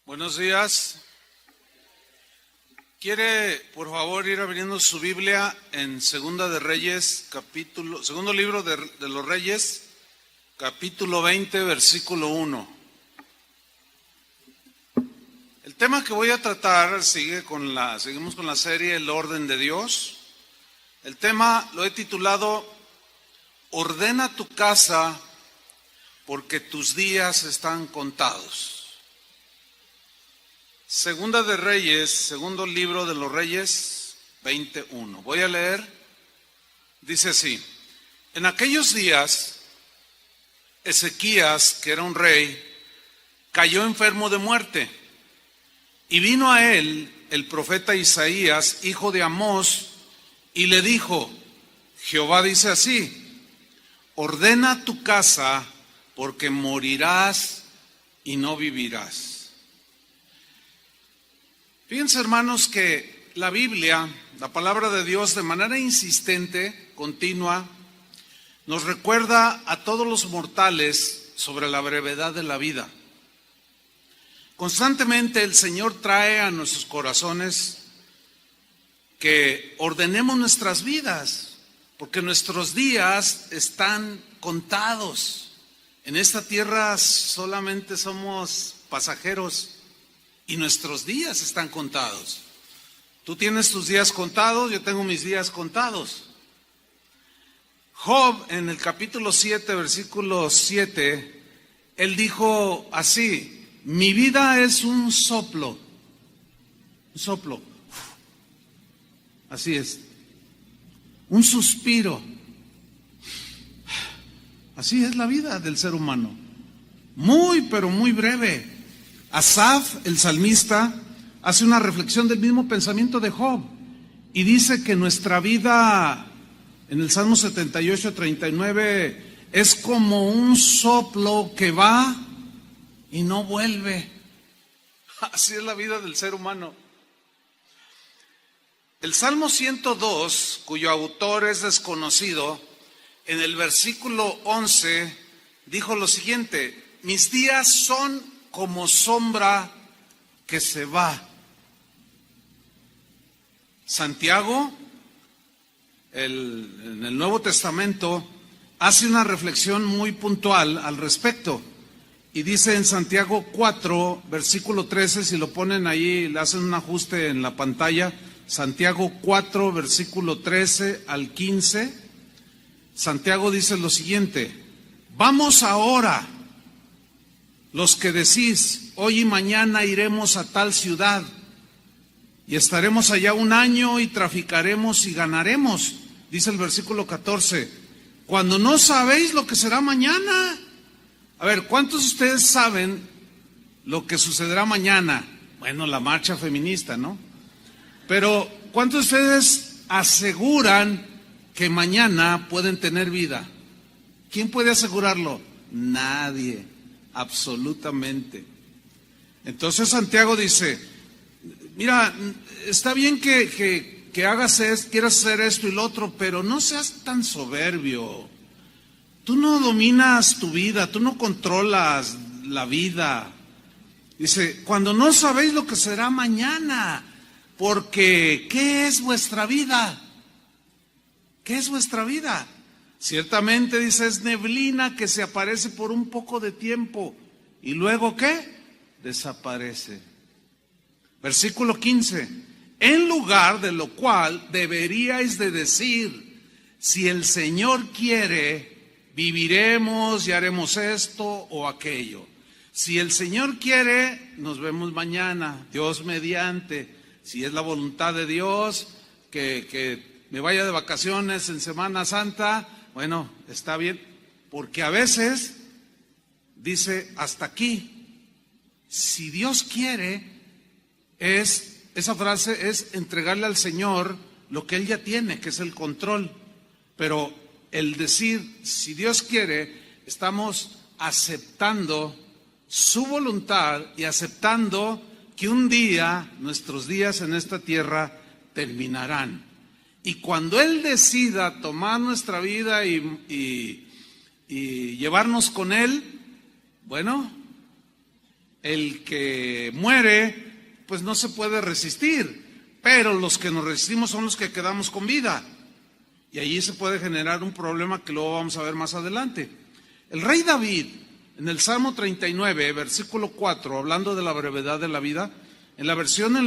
Buenos días. ¿Quiere, por favor, ir abriendo su Biblia en Segunda de Reyes, segundo libro de los Reyes, capítulo 20, versículo 1? El tema que voy a tratar seguimos con la serie El orden de Dios. El tema lo he titulado Ordena tu casa porque tus días están contados. Segunda de Reyes, segundo libro de los Reyes, 21. Voy a leer, dice así: en aquellos días, Ezequías, que era un rey, cayó enfermo de muerte, y vino a él el profeta Isaías, hijo de Amós, y le dijo: Jehová dice así, ordena tu casa, porque morirás y no vivirás. Fíjense, hermanos, que la Biblia, la palabra de Dios, de manera insistente, continua, nos recuerda a todos los mortales sobre la brevedad de la vida. Constantemente el Señor trae a nuestros corazones que ordenemos nuestras vidas, porque nuestros días están contados. En esta tierra solamente somos pasajeros y nuestros días están contados. Tú tienes tus días contados, yo tengo mis días contados. Job, en el capítulo 7, versículo 7, él dijo así: mi vida es un soplo. Un soplo. Así es. Un suspiro. Así es la vida del ser humano. Muy, pero muy breve. Asaf, el salmista, hace una reflexión del mismo pensamiento de Job y dice que nuestra vida, en el Salmo 78, 39, es como un soplo que va y no vuelve. Así es la vida del ser humano. El Salmo 102, cuyo autor es desconocido, en el versículo 11 dijo lo siguiente: mis días son como sombra que se va. Santiago, en el Nuevo Testamento, hace una reflexión muy puntual al respecto. Y dice en Santiago 4, versículo 13, si lo ponen ahí, le hacen un ajuste en la pantalla, Santiago 4, versículo 13 al 15, Santiago dice lo siguiente: vamos ahora, los que decís, hoy y mañana iremos a tal ciudad, y estaremos allá un año y traficaremos y ganaremos. Dice el versículo 14, cuando no sabéis lo que será mañana. A ver, ¿cuántos de ustedes saben lo que sucederá mañana? Bueno, la marcha feminista, ¿no? Pero ¿cuántos de ustedes aseguran que mañana pueden tener vida? ¿Quién puede asegurarlo? Nadie, absolutamente. Entonces Santiago dice: mira, está bien que quieras hacer esto y lo otro, pero no seas tan soberbio. Tú no dominas tu vida, tú no controlas la vida. Dice, cuando no sabéis lo que será mañana, porque ¿qué es vuestra vida? ¿Qué es vuestra vida? Ciertamente, dice, es neblina que se aparece por un poco de tiempo y luego ¿qué? Desaparece. Versículo 15, en lugar de lo cual deberíais de decir, si el Señor quiere, viviremos y haremos esto o aquello. Si el Señor quiere, nos vemos mañana, Dios mediante. Si es la voluntad de Dios, que me vaya de vacaciones en Semana Santa, bueno, está bien. Porque a veces dice hasta aquí. Si Dios quiere, esa frase es entregarle al Señor lo que Él ya tiene, que es el control. Pero el decir, si Dios quiere, estamos aceptando su voluntad y aceptando que un día, nuestros días en esta tierra terminarán. Y cuando Él decida tomar nuestra vida y llevarnos con Él, bueno, El que muere, pues no se puede resistir, pero los que nos resistimos son los que quedamos con vida. Y allí se puede generar un problema que luego vamos a ver más adelante. El rey David, en el Salmo 39, versículo 4, hablando de la brevedad de la vida, en la versión en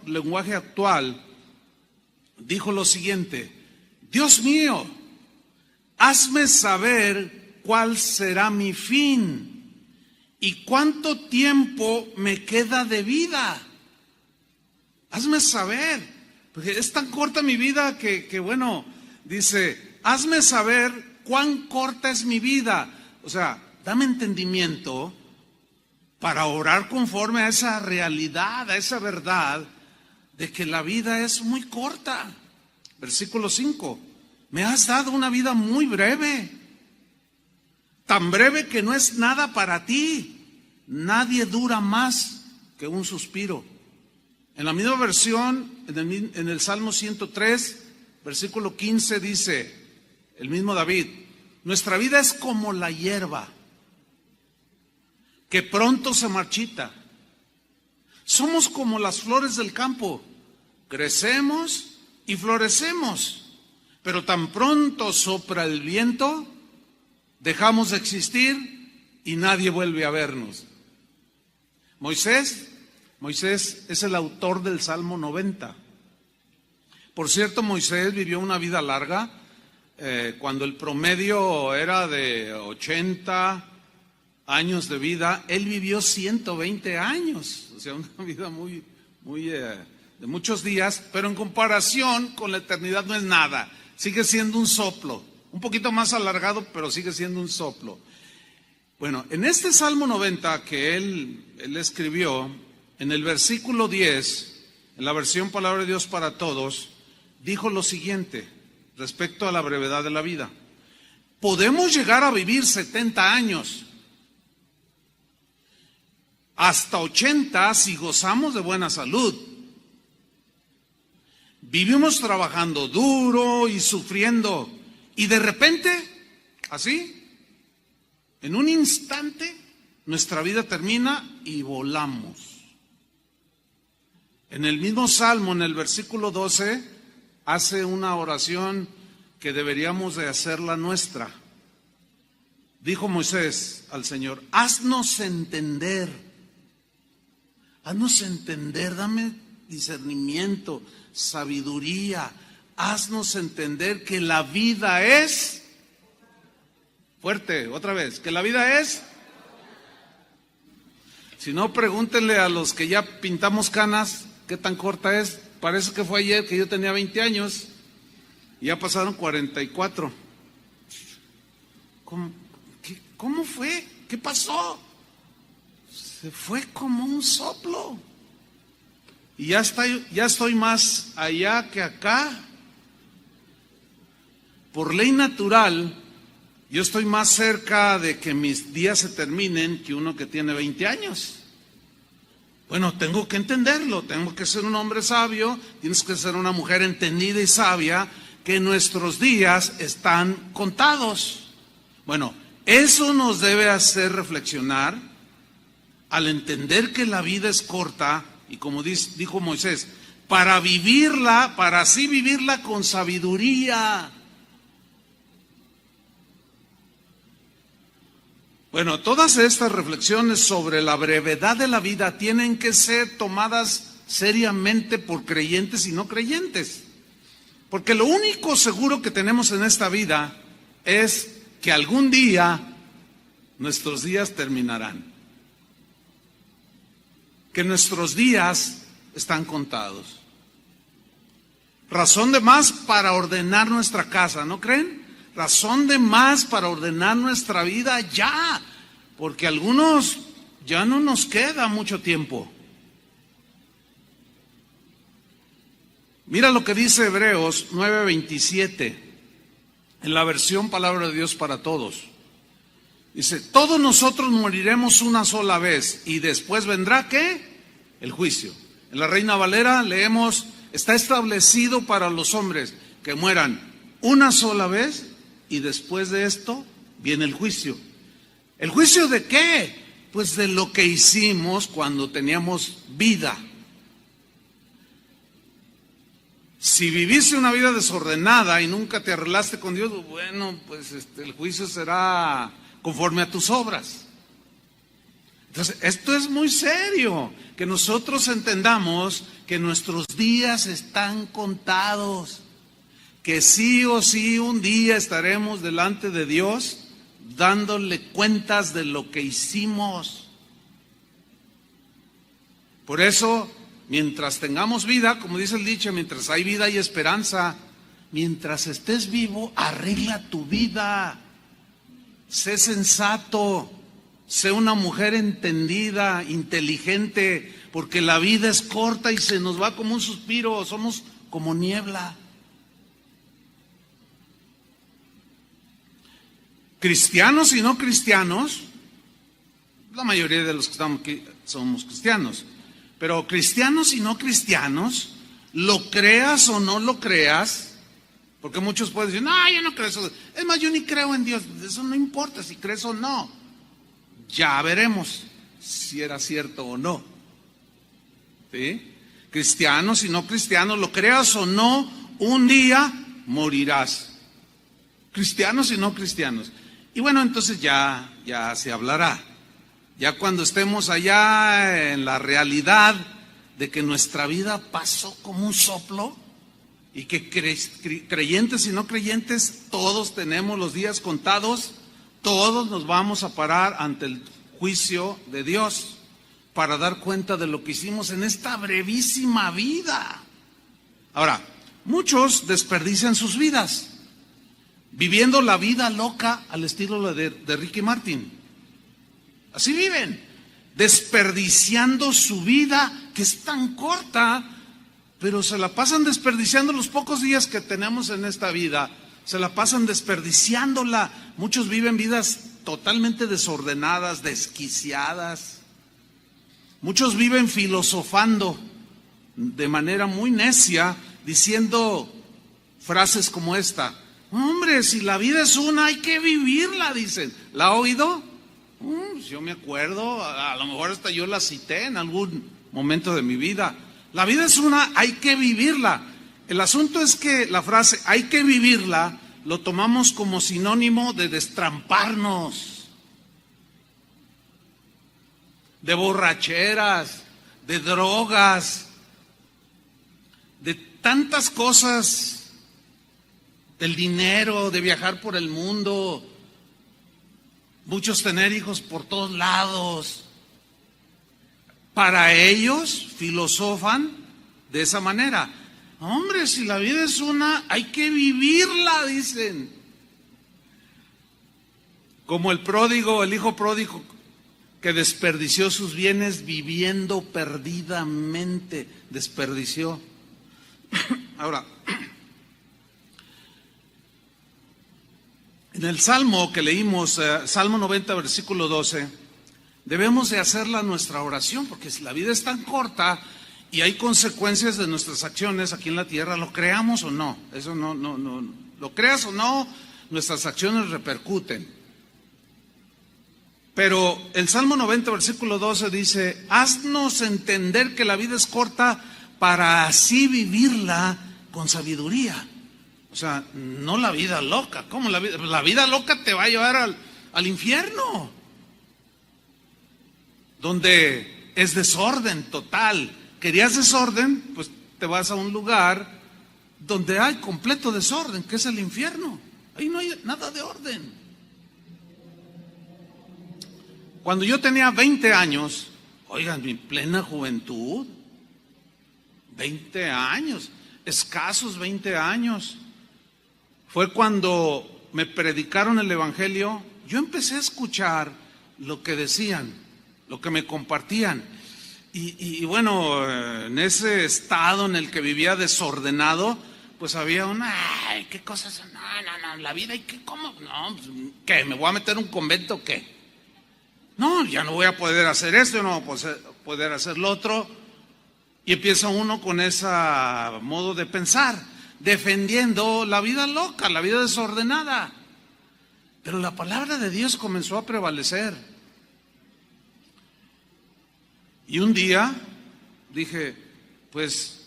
lenguaje actual, dijo lo siguiente: Dios mío, hazme saber cuál será mi fin y cuánto tiempo me queda de vida. Hazme saber, porque es tan corta mi vida que bueno, dice, hazme saber cuán corta es mi vida. O sea, dame entendimiento para orar conforme a esa realidad, a esa verdad de que la vida es muy corta. Versículo 5, me has dado una vida muy breve, tan breve que no es nada para ti. Nadie dura más que un suspiro. En la misma versión, en el Salmo 103, versículo 15 dice, el mismo David, nuestra vida es como la hierba, que pronto se marchita. Somos como las flores del campo, crecemos y florecemos, pero tan pronto sopla el viento, dejamos de existir y nadie vuelve a vernos. Moisés es el autor del Salmo 90. Por cierto, Moisés vivió una vida larga, cuando el promedio era de 80 años de vida, él vivió 120 años, o sea, una vida muy de muchos días, pero en comparación con la eternidad no es nada, sigue siendo un soplo, un poquito más alargado, pero sigue siendo un soplo. Bueno, en este Salmo 90 que él escribió, en el versículo 10, en la versión Palabra de Dios para Todos, dijo lo siguiente respecto a la brevedad de la vida: podemos llegar a vivir 70 años, hasta 80 si gozamos de buena salud. Vivimos trabajando duro y sufriendo, y de repente, así, en un instante, nuestra vida termina y volamos. En el mismo Salmo, en el versículo 12, hace una oración que deberíamos de hacerla nuestra. Dijo Moisés al Señor, haznos entender, dame discernimiento, sabiduría, haznos entender que la vida es, fuerte, otra vez, que la vida es, si no, pregúntenle a los que ya pintamos canas, qué tan corta es. Parece que fue ayer que yo tenía 20 años y ya pasaron 44. ¿Cómo fue? ¿Qué pasó? Se fue como un soplo. Y ya estoy más allá que acá. Por ley natural, yo estoy más cerca de que mis días se terminen que uno que tiene 20 años. Bueno, tengo que entenderlo, tengo que ser un hombre sabio, tienes que ser una mujer entendida y sabia, que nuestros días están contados. Bueno, eso nos debe hacer reflexionar al entender que la vida es corta y como dijo Moisés, para así vivirla con sabiduría. Bueno, todas estas reflexiones sobre la brevedad de la vida tienen que ser tomadas seriamente por creyentes y no creyentes. Porque lo único seguro que tenemos en esta vida es que algún día nuestros días terminarán. Que nuestros días están contados. Razón de más para ordenar nuestra casa, ¿no creen? Razón de más para ordenar nuestra vida ya, porque algunos ya no nos queda mucho tiempo. Mira lo que dice Hebreos 9:27, en la versión Palabra de Dios para Todos. Dice, todos nosotros moriremos una sola vez y después vendrá, ¿qué? El juicio. En la Reina Valera leemos, está establecido para los hombres que mueran una sola vez y después de esto viene el juicio. ¿El juicio de qué? Pues de lo que hicimos cuando teníamos vida. Si viviste una vida desordenada y nunca te arreglaste con Dios, bueno, pues el juicio será conforme a tus obras. Entonces, esto es muy serio, que nosotros entendamos que nuestros días están contados, que sí o sí un día estaremos delante de Dios dándole cuentas de lo que hicimos. Por eso, mientras tengamos vida, como dice el dicho, mientras hay vida hay esperanza. Mientras estés vivo, arregla tu vida. Sé sensato, sé una mujer entendida, inteligente, porque la vida es corta y se nos va como un suspiro, somos como niebla. Cristianos y no cristianos, la mayoría de los que estamos aquí somos cristianos, pero cristianos y no cristianos, lo creas o no lo creas, porque muchos pueden decir, no, yo no creo eso, es más, yo ni creo en Dios, eso no importa si crees o no, ya veremos si era cierto o no. ¿Sí? Cristianos y no cristianos, lo creas o no, un día morirás. Cristianos y no cristianos. Y bueno, entonces ya se hablará. Ya cuando estemos allá en la realidad de que nuestra vida pasó como un soplo y que creyentes y no creyentes, todos tenemos los días contados, todos nos vamos a parar ante el juicio de Dios para dar cuenta de lo que hicimos en esta brevísima vida. Ahora, muchos desperdician sus vidas viviendo la vida loca al estilo de Ricky Martin. Así viven, desperdiciando su vida, que es tan corta, pero se la pasan desperdiciando los pocos días que tenemos en esta vida, se la pasan desperdiciándola. Muchos viven vidas totalmente desordenadas, desquiciadas. Muchos viven filosofando de manera muy necia, diciendo frases como esta: hombre, si la vida es una, hay que vivirla, dicen. ¿La ha oído? Yo me acuerdo, a lo mejor hasta yo la cité en algún momento de mi vida. La vida es una, hay que vivirla. El asunto es que la frase hay que vivirla lo tomamos como sinónimo de destramparnos, de borracheras, de drogas, de tantas cosas, del dinero, de viajar por el mundo, muchos tener hijos por todos lados. Para ellos filosofan de esa manera. Hombre, si la vida es una, hay que vivirla, dicen. Como el pródigo, el hijo pródigo, que desperdició sus bienes viviendo perdidamente, desperdició. Ahora, en el Salmo que leímos, Salmo 90, versículo 12, debemos de hacerla nuestra oración, porque si la vida es tan corta y hay consecuencias de nuestras acciones aquí en la tierra, lo creamos o no, eso no, lo creas o no, nuestras acciones repercuten. Pero el Salmo 90, versículo 12 dice: haznos entender que la vida es corta para así vivirla con sabiduría. O sea, no la vida loca. ¿Cómo la vida? La vida loca te va a llevar al infierno, donde es desorden total. ¿Querías desorden? Pues te vas a un lugar donde hay completo desorden, que es el infierno. Ahí no hay nada de orden. Cuando yo tenía 20 años, oigan, mi plena juventud, 20 años, escasos 20 años, fue cuando me predicaron el evangelio. Yo empecé a escuchar lo que decían, lo que me compartían. Y bueno, en ese estado en el que vivía desordenado, pues había ay, qué cosas, no, la vida, ¿y qué, cómo? No, pues, ¿qué? ¿Me voy a meter en un convento o qué? No, ya no voy a poder hacer esto, no voy a poder hacer lo otro. Y empieza uno con ese modo de pensar, defendiendo la vida loca, la vida desordenada. Pero la palabra de Dios comenzó a prevalecer. Y un día dije, pues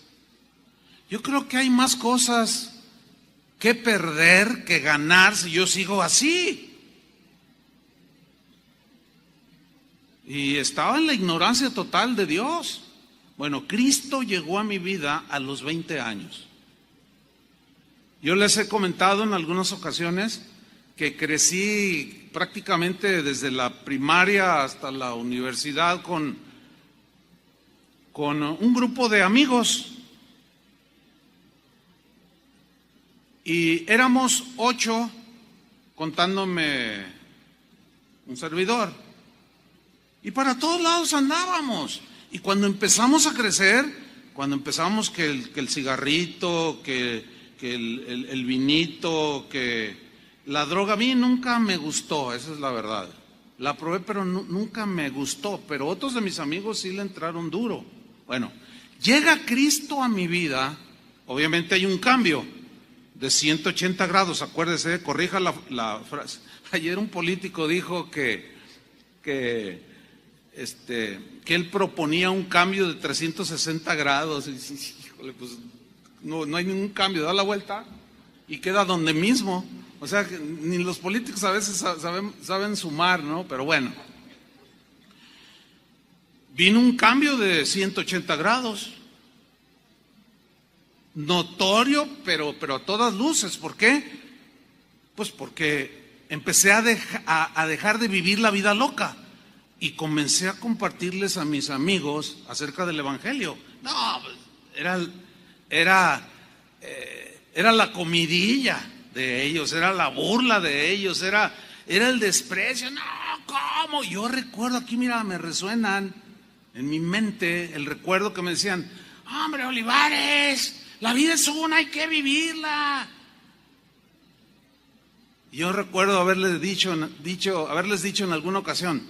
yo creo que hay más cosas que perder que ganar si yo sigo así. Y estaba en la ignorancia total de Dios. Bueno, Cristo llegó a mi vida a los 20 años. Yo les he comentado en algunas ocasiones que crecí prácticamente desde la primaria hasta la universidad con un grupo de amigos. Y éramos 8, contándome un servidor. Y para todos lados andábamos. Y cuando empezamos a crecer, cuando empezamos que el cigarrito, que el vinito, que la droga, a mí nunca me gustó, esa es la verdad. La probé, pero nunca me gustó. Pero otros de mis amigos sí le entraron duro. Bueno, llega Cristo a mi vida, obviamente hay un cambio de 180 grados, acuérdese, corrija la frase. Ayer un político dijo que él proponía un cambio de 360 grados. Y, híjole, pues no hay ningún cambio, da la vuelta y queda donde mismo. O sea, que ni los políticos a veces saben sumar, ¿no? Pero bueno, vino un cambio de 180 grados. Notorio, pero a todas luces. ¿Por qué? Pues porque empecé a dejar de vivir la vida loca y comencé a compartirles a mis amigos acerca del Evangelio. No, era la comidilla de ellos, era la burla de ellos, era el desprecio. No, ¿cómo? Yo recuerdo aquí, mira, me resuenan en mi mente el recuerdo que me decían: hombre, Olivares, la vida es una, hay que vivirla. Yo recuerdo haberles dicho en alguna ocasión,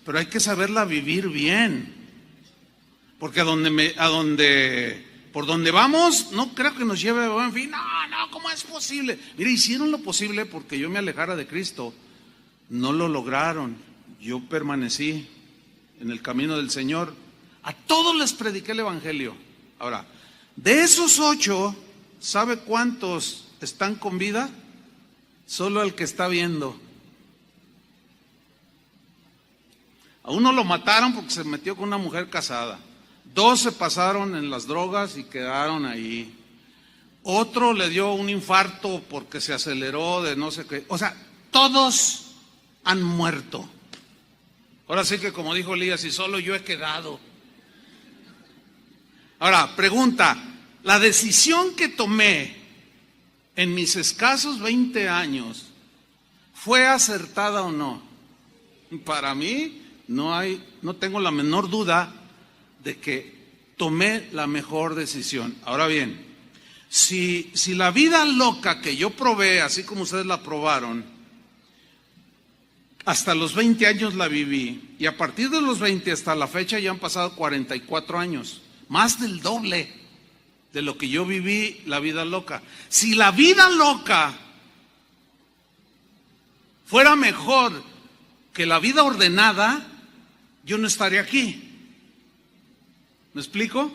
pero hay que saberla vivir bien, porque por donde vamos, no creo que nos lleve a buen fin. No, ¿cómo es posible? Mire, hicieron lo posible porque yo me alejara de Cristo, no lo lograron. Yo permanecí en el camino del Señor, a todos les prediqué el Evangelio. Ahora, de esos 8, ¿sabe cuántos están con vida? Solo el que está viendo. A uno lo mataron porque se metió con una mujer casada. 2 se pasaron en las drogas y quedaron ahí. Otro le dio un infarto porque se aceleró de no sé qué. O sea, todos han muerto. Ahora sí que, como dijo Elías, y solo yo he quedado. Ahora, pregunta, ¿la decisión que tomé en mis escasos 20 años fue acertada o no? Para mí no tengo la menor duda de que tomé la mejor decisión. Ahora bien, si la vida loca que yo probé, así como ustedes la probaron, hasta los 20 años la viví, y a partir de los 20 hasta la fecha ya han pasado 44 años, más del doble de lo que yo viví la vida loca. Si la vida loca fuera mejor que la vida ordenada, yo no estaría aquí. ¿Me explico?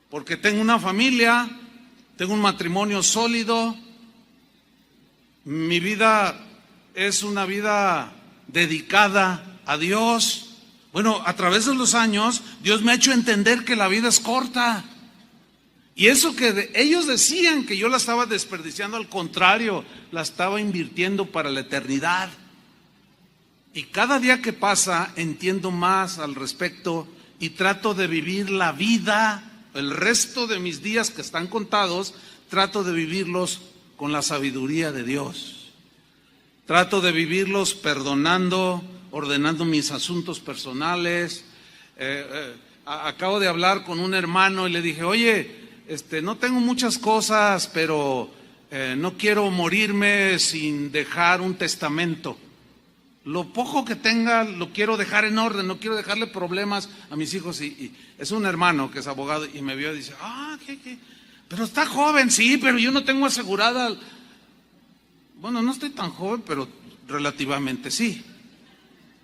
Porque tengo una familia, tengo un matrimonio sólido, mi vida es una vida dedicada a Dios. Bueno, a través de los años, Dios me ha hecho entender que la vida es corta. Y eso que ellos decían que yo la estaba desperdiciando, al contrario, la estaba invirtiendo para la eternidad. Y cada día que pasa entiendo más al respecto y trato de vivir la vida, el resto de mis días que están contados, trato de vivirlos con la sabiduría de Dios. Trato de vivirlos perdonando, ordenando mis asuntos personales. Acabo de hablar con un hermano y le dije: oye, no tengo muchas cosas, pero no quiero morirme sin dejar un testamento. Lo poco que tenga lo quiero dejar en orden, no quiero dejarle problemas a mis hijos. Y es un hermano que es abogado y me vio y dice: ¿qué? Pero está joven. Sí, pero yo no tengo asegurada. Bueno, no estoy tan joven, pero relativamente sí.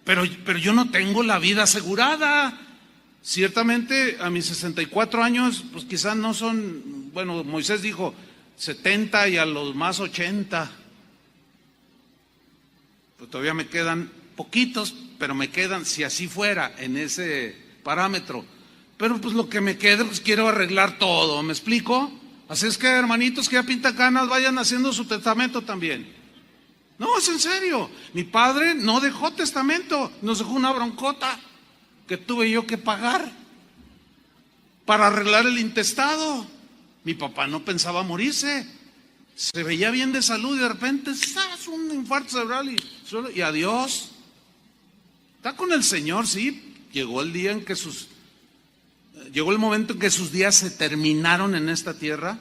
Pero yo no tengo la vida asegurada. Ciertamente a mis 64 años, pues quizás no son, bueno, Moisés dijo 70 y a los más 80. Pues todavía me quedan poquitos, pero me quedan, si así fuera, en ese parámetro. Pero pues lo que me quede, pues quiero arreglar todo, ¿me explico? Así es que, hermanitos que ya pintan canas, vayan haciendo su testamento también. No, es en serio. Mi padre no dejó testamento, nos dejó una broncota que tuve yo que pagar para arreglar el intestado. Mi papá no pensaba morirse, se veía bien de salud y de repente, ¡zas!, un infarto cerebral y adiós. Está con el Señor, sí. Llegó el momento en que sus días se terminaron en esta tierra.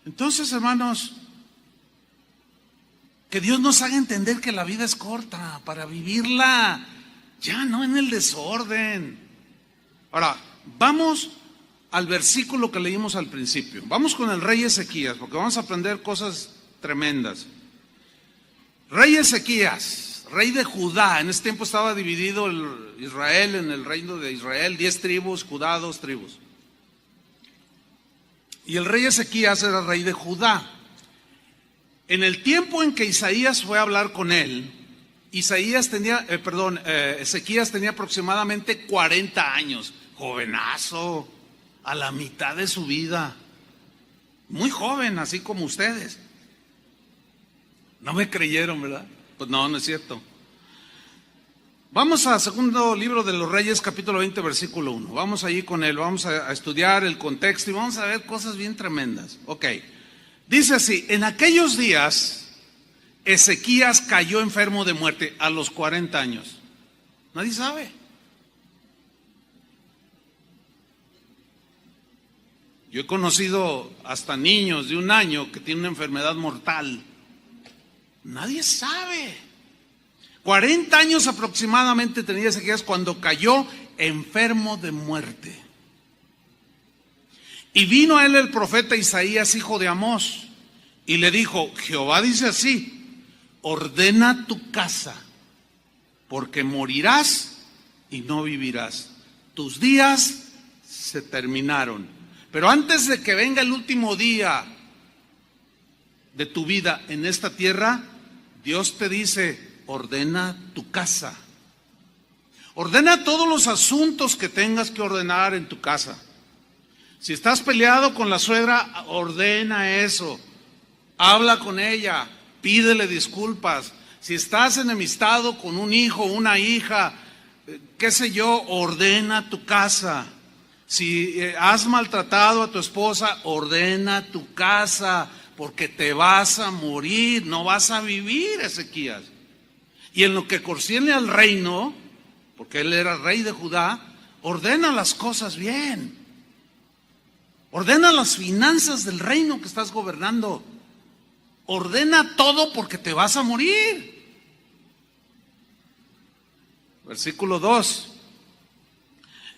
Entonces, hermanos, que Dios nos haga entender que la vida es corta para vivirla, ya no en el desorden. Ahora, vamos al versículo que leímos al principio. Vamos con el rey Ezequías, porque vamos a aprender cosas tremendas. Rey Ezequías, rey de Judá. En ese tiempo estaba dividido Israel en el reino de Israel, 10 tribus, Judá 2 tribus. Y el rey Ezequías era rey de Judá. En el tiempo en que Isaías fue a hablar con él, Ezequías tenía aproximadamente 40 años, jovenazo, a la mitad de su vida, muy joven, así como ustedes. No me creyeron, ¿verdad? Pues no, no es cierto. Vamos a segundo libro de los Reyes, capítulo 20, versículo 1. Vamos allí con él, vamos a estudiar el contexto y vamos a ver cosas bien tremendas. Ok, dice así: en aquellos días Ezequías cayó enfermo de muerte a los 40 años. Nadie sabe. Yo he conocido hasta niños de 1 año que tienen una enfermedad mortal. Nadie sabe. 40 años aproximadamente tenía Ezequías cuando cayó enfermo de muerte. Y vino a él el profeta Isaías, hijo de Amós, y le dijo: Jehová dice así: ordena tu casa, porque morirás y no vivirás. Tus días se terminaron. Pero antes de que venga el último día de tu vida en esta tierra, Dios te dice: ordena tu casa. Ordena todos los asuntos que tengas que ordenar en tu casa. Si estás peleado con la suegra, ordena eso. Habla con ella, pídele disculpas. Si estás enemistado con un hijo, una hija, qué sé yo, ordena tu casa. Si has maltratado a tu esposa, ordena tu casa, porque te vas a morir, no vas a vivir, Ezequías. Y en lo que concierne al reino, porque él era rey de Judá, ordena las cosas bien. Ordena las finanzas del reino que estás gobernando. Ordena todo porque te vas a morir. Versículo 2.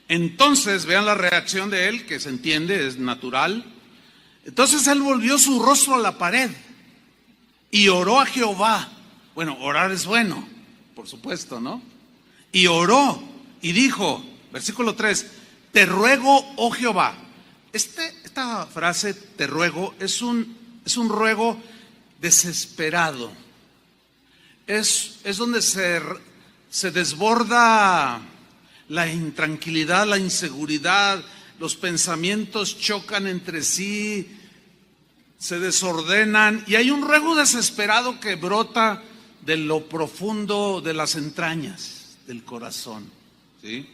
Entonces, vean la reacción de él, que se entiende, es natural. Entonces él volvió su rostro a la pared y oró a Jehová. Bueno, orar es bueno, por supuesto, ¿no? Y oró y dijo, versículo 3, te ruego, oh Jehová. Esta frase, te ruego, es un ruego desesperado. Es donde se desborda la intranquilidad, la inseguridad, los pensamientos chocan entre sí, se desordenan y hay un ruego desesperado que brota de lo profundo de las entrañas del corazón, ¿sí?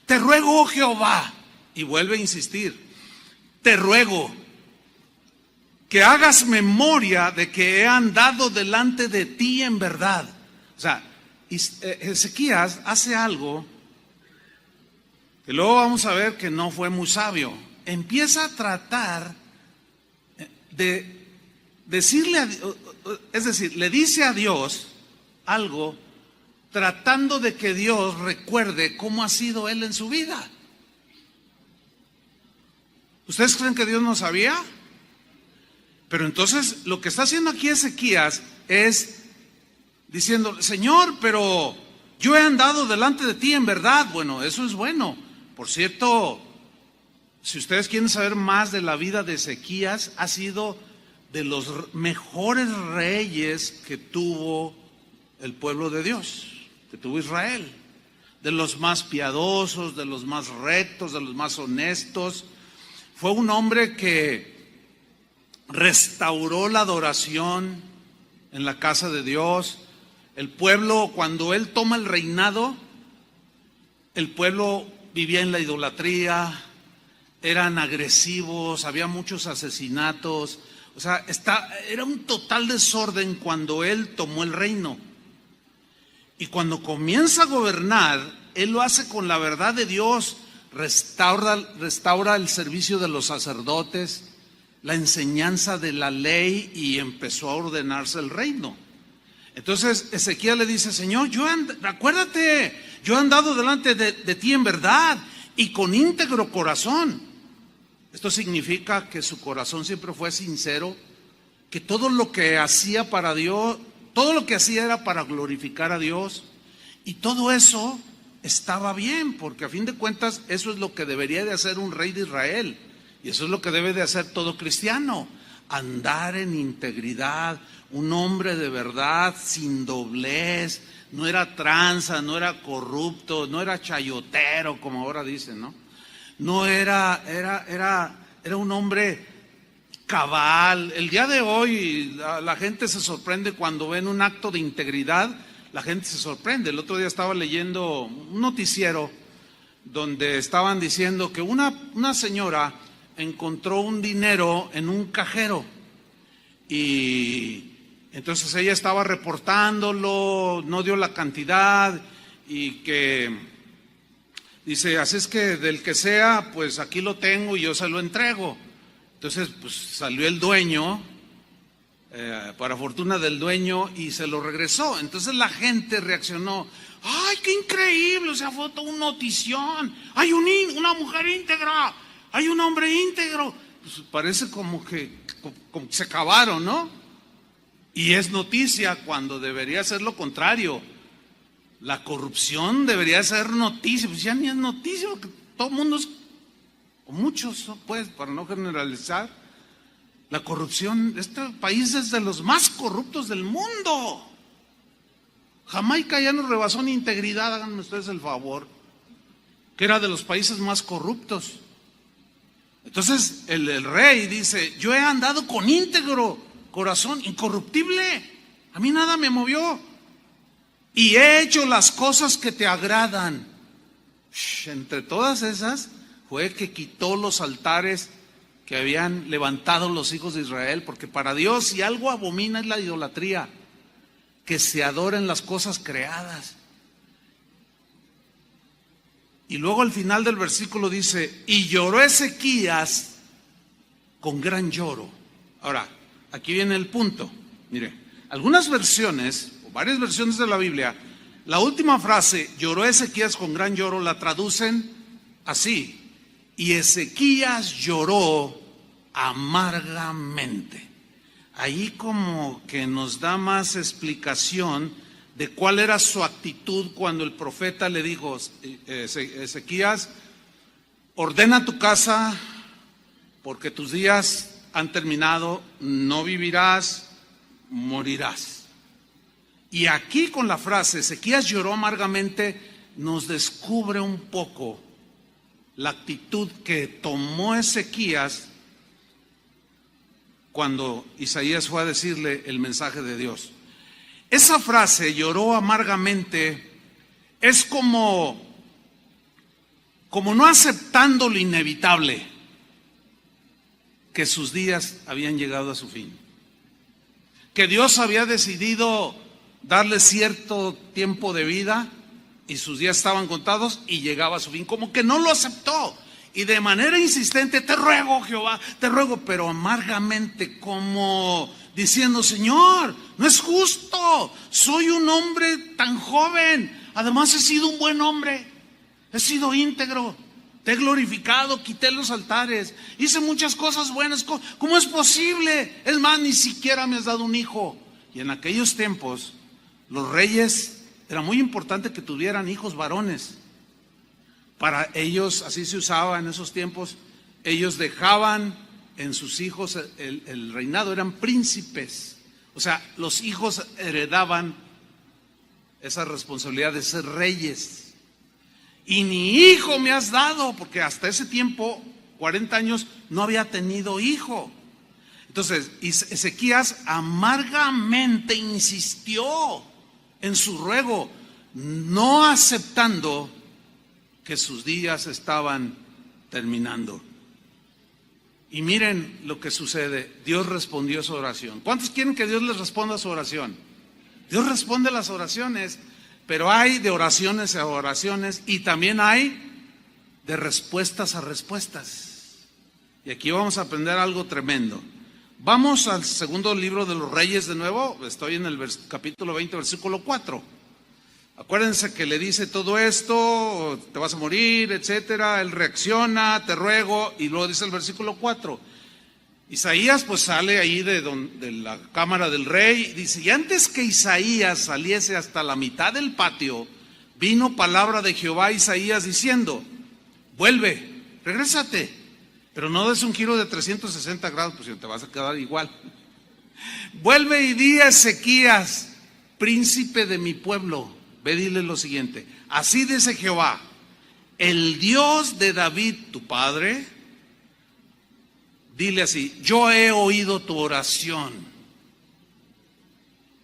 Te ruego, oh Jehová, y vuelve a insistir, te ruego que hagas memoria de que he andado delante de ti en verdad. O sea, Ezequías hace algo que luego vamos a ver que no fue muy sabio. Empieza a tratar de decirle, es decir, le dice a Dios algo tratando de que Dios recuerde cómo ha sido él en su vida. ¿Ustedes creen que Dios no sabía? Pero entonces lo que está haciendo aquí Ezequías es diciendo, Señor, pero yo he andado delante de ti en verdad. Bueno, eso es bueno. Por cierto, si ustedes quieren saber más de la vida de Ezequías, ha sido de los mejores reyes que tuvo el pueblo de Dios, que tuvo Israel. De los más piadosos, de los más rectos, de los más honestos. Fue un hombre que restauró la adoración en la casa de Dios. El pueblo, cuando él toma el reinado, el pueblo vivía en la idolatría, eran agresivos, había muchos asesinatos. O sea, era un total desorden cuando él tomó el reino. Y cuando comienza a gobernar, él lo hace con la verdad de Dios, restaura el servicio de los sacerdotes, la enseñanza de la ley, y empezó a ordenarse el reino. Entonces Ezequiel le dice: Señor, acuérdate, yo he andado delante de ti en verdad y con íntegro corazón. Esto significa que su corazón siempre fue sincero, que todo lo que hacía para Dios, todo lo que hacía era para glorificar a Dios, y todo eso estaba bien, porque a fin de cuentas eso es lo que debería de hacer un rey de Israel, y eso es lo que debe de hacer todo cristiano: andar en integridad, un hombre de verdad, sin doblez. No era tranza, no era corrupto, no era chayotero, como ahora dicen, ¿no? No era un hombre cabal. El día de hoy la gente se sorprende cuando ven un acto de integridad. La gente se sorprende. El otro día estaba leyendo un noticiero donde estaban diciendo que una señora encontró un dinero en un cajero, y entonces ella estaba reportándolo, no dio la cantidad, y que dice: así es que del que sea, pues aquí lo tengo y yo se lo entrego. Entonces pues salió el dueño, para fortuna del dueño, y se lo regresó. Entonces la gente reaccionó: ¡ay, qué increíble! O sea, fue toda una notición. Hay una mujer íntegra, hay un hombre íntegro. Pues parece como que se acabaron, ¿no? Y es noticia cuando debería ser lo contrario. La corrupción debería ser noticia. Pues ya ni es noticia, porque todo el mundo es, o muchos, pues, para no generalizar, la corrupción. Este país es de los más corruptos del mundo. Jamaica ya nos rebasó en integridad, háganme ustedes el favor, que era de los países más corruptos. Entonces el rey dice: yo he andado con íntegro corazón, incorruptible, a mí nada me movió, y he hecho las cosas que te agradan. Entre todas esas fue que quitó los altares que habían levantado los hijos de Israel, porque para Dios, si algo abomina, es la idolatría, que se adoren las cosas creadas. Y luego al final del versículo dice: y lloró Ezequías con gran lloro. Ahora, aquí viene el punto. Mire, algunas versiones, o varias versiones de la Biblia, la última frase, lloró Ezequías con gran lloro, la traducen así: y Ezequías lloró amargamente. Ahí como que nos da más explicación de cuál era su actitud cuando el profeta le dijo: Ezequías, ordena tu casa, porque tus días han terminado, no vivirás, morirás. Y aquí con la frase Ezequías lloró amargamente nos descubre un poco la actitud que tomó Ezequías cuando Isaías fue a decirle el mensaje de Dios. Esa frase, lloró amargamente, es como no aceptando lo inevitable, que sus días habían llegado a su fin, que Dios había decidido darle cierto tiempo de vida y sus días estaban contados y llegaba a su fin, como que no lo aceptó. Y de manera insistente: te ruego, Jehová, te ruego, pero amargamente, como diciendo: Señor, no es justo, soy un hombre tan joven, además he sido un buen hombre, he sido íntegro, te he glorificado, quité los altares, hice muchas cosas buenas, ¿cómo es posible? Es más, ni siquiera me has dado un hijo. Y en aquellos tiempos los reyes era muy importante que tuvieran hijos varones. Para ellos, así se usaba en esos tiempos, ellos dejaban en sus hijos el reinado, eran príncipes. O sea, los hijos heredaban esa responsabilidad de ser reyes. Y ni hijo me has dado, porque hasta ese tiempo, 40 años, no había tenido hijo. Entonces, Ezequías amargamente insistió en su ruego, no aceptando que sus días estaban terminando. Y miren lo que sucede. Dios respondió a su oración. ¿Cuántos quieren que Dios les responda a su oración? Dios responde a las oraciones, pero hay de oraciones a oraciones y también hay de respuestas a respuestas. Y aquí vamos a aprender algo tremendo. Vamos al segundo libro de los Reyes de nuevo. Estoy en el capítulo 20, versículo 4. Acuérdense que le dice todo esto, te vas a morir, etcétera. Él reacciona, te ruego, y luego dice el versículo 4. Isaías pues sale ahí de la cámara del rey, dice, y antes que Isaías saliese hasta la mitad del patio, vino palabra de Jehová a Isaías diciendo, vuelve, regrésate, pero no des un giro de 360 grados, pues te vas a quedar igual. Vuelve y di a Ezequías, príncipe de mi pueblo, ve, dile lo siguiente, así dice Jehová, el Dios de David, tu padre, dile así, yo he oído tu oración.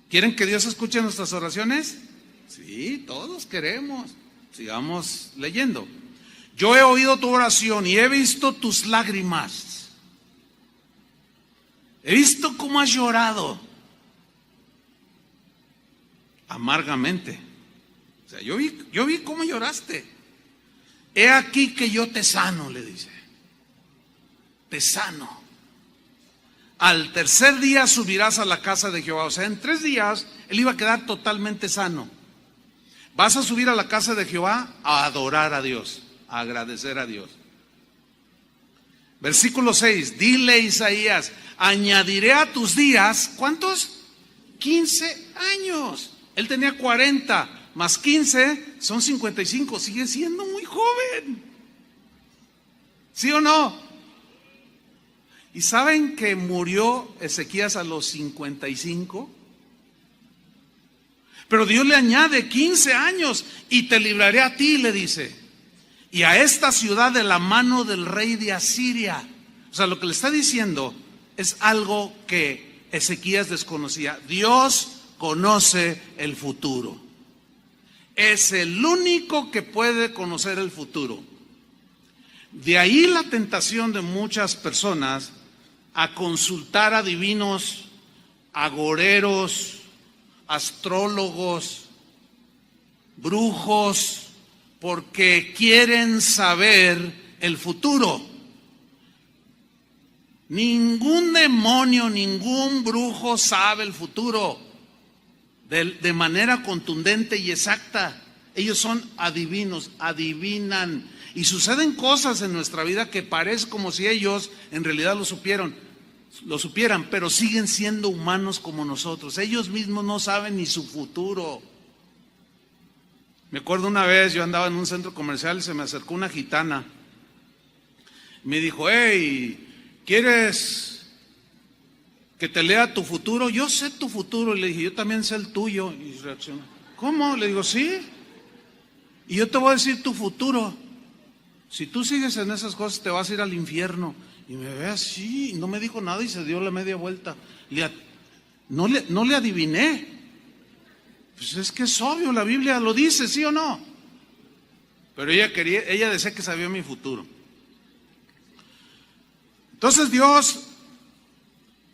¿Quieren que Dios escuche nuestras oraciones? Sí, todos queremos. Sigamos leyendo. Yo he oído tu oración y he visto tus lágrimas. He visto cómo has llorado amargamente. O sea, yo vi cómo lloraste. He aquí que yo te sano, le dice. Te sano. Al tercer día subirás a la casa de Jehová. O sea, en 3 días él iba a quedar totalmente sano. Vas a subir a la casa de Jehová a adorar a Dios, a agradecer a Dios. Versículo 6, dile Isaías, añadiré a tus días, ¿cuántos? 15 años. Él tenía 40, más 15 son 55, sigue siendo muy joven. ¿Sí o no? ¿Y saben que murió Ezequías a los 55? Pero Dios le añade 15 años y te libraré a ti, le dice, y a esta ciudad de la mano del rey de Asiria. O sea, lo que le está diciendo es algo que Ezequías desconocía. Dios conoce el futuro. Es el único que puede conocer el futuro. De ahí la tentación de muchas personas a consultar a divinos, agoreros, astrólogos, brujos, porque quieren saber el futuro. Ningún demonio, ningún brujo sabe el futuro de manera contundente y exacta. Ellos son adivinos, adivinan. Y suceden cosas en nuestra vida que parece como si ellos en realidad lo supieran, pero siguen siendo humanos como nosotros. Ellos mismos no saben ni su futuro. Me acuerdo una vez, yo andaba en un centro comercial y se me acercó una gitana. Me dijo, hey, ¿quieres que te lea tu futuro? Yo sé tu futuro. Y le dije, yo también sé el tuyo. Y reaccionó, ¿cómo? Le digo, sí. Y yo te voy a decir tu futuro. Si tú sigues en esas cosas te vas a ir al infierno. Y me ve así, no me dijo nada y se dio la media vuelta. No le adiviné. Pues es que es obvio, la Biblia lo dice, ¿sí o no? Pero ella decía que sabía mi futuro. Entonces Dios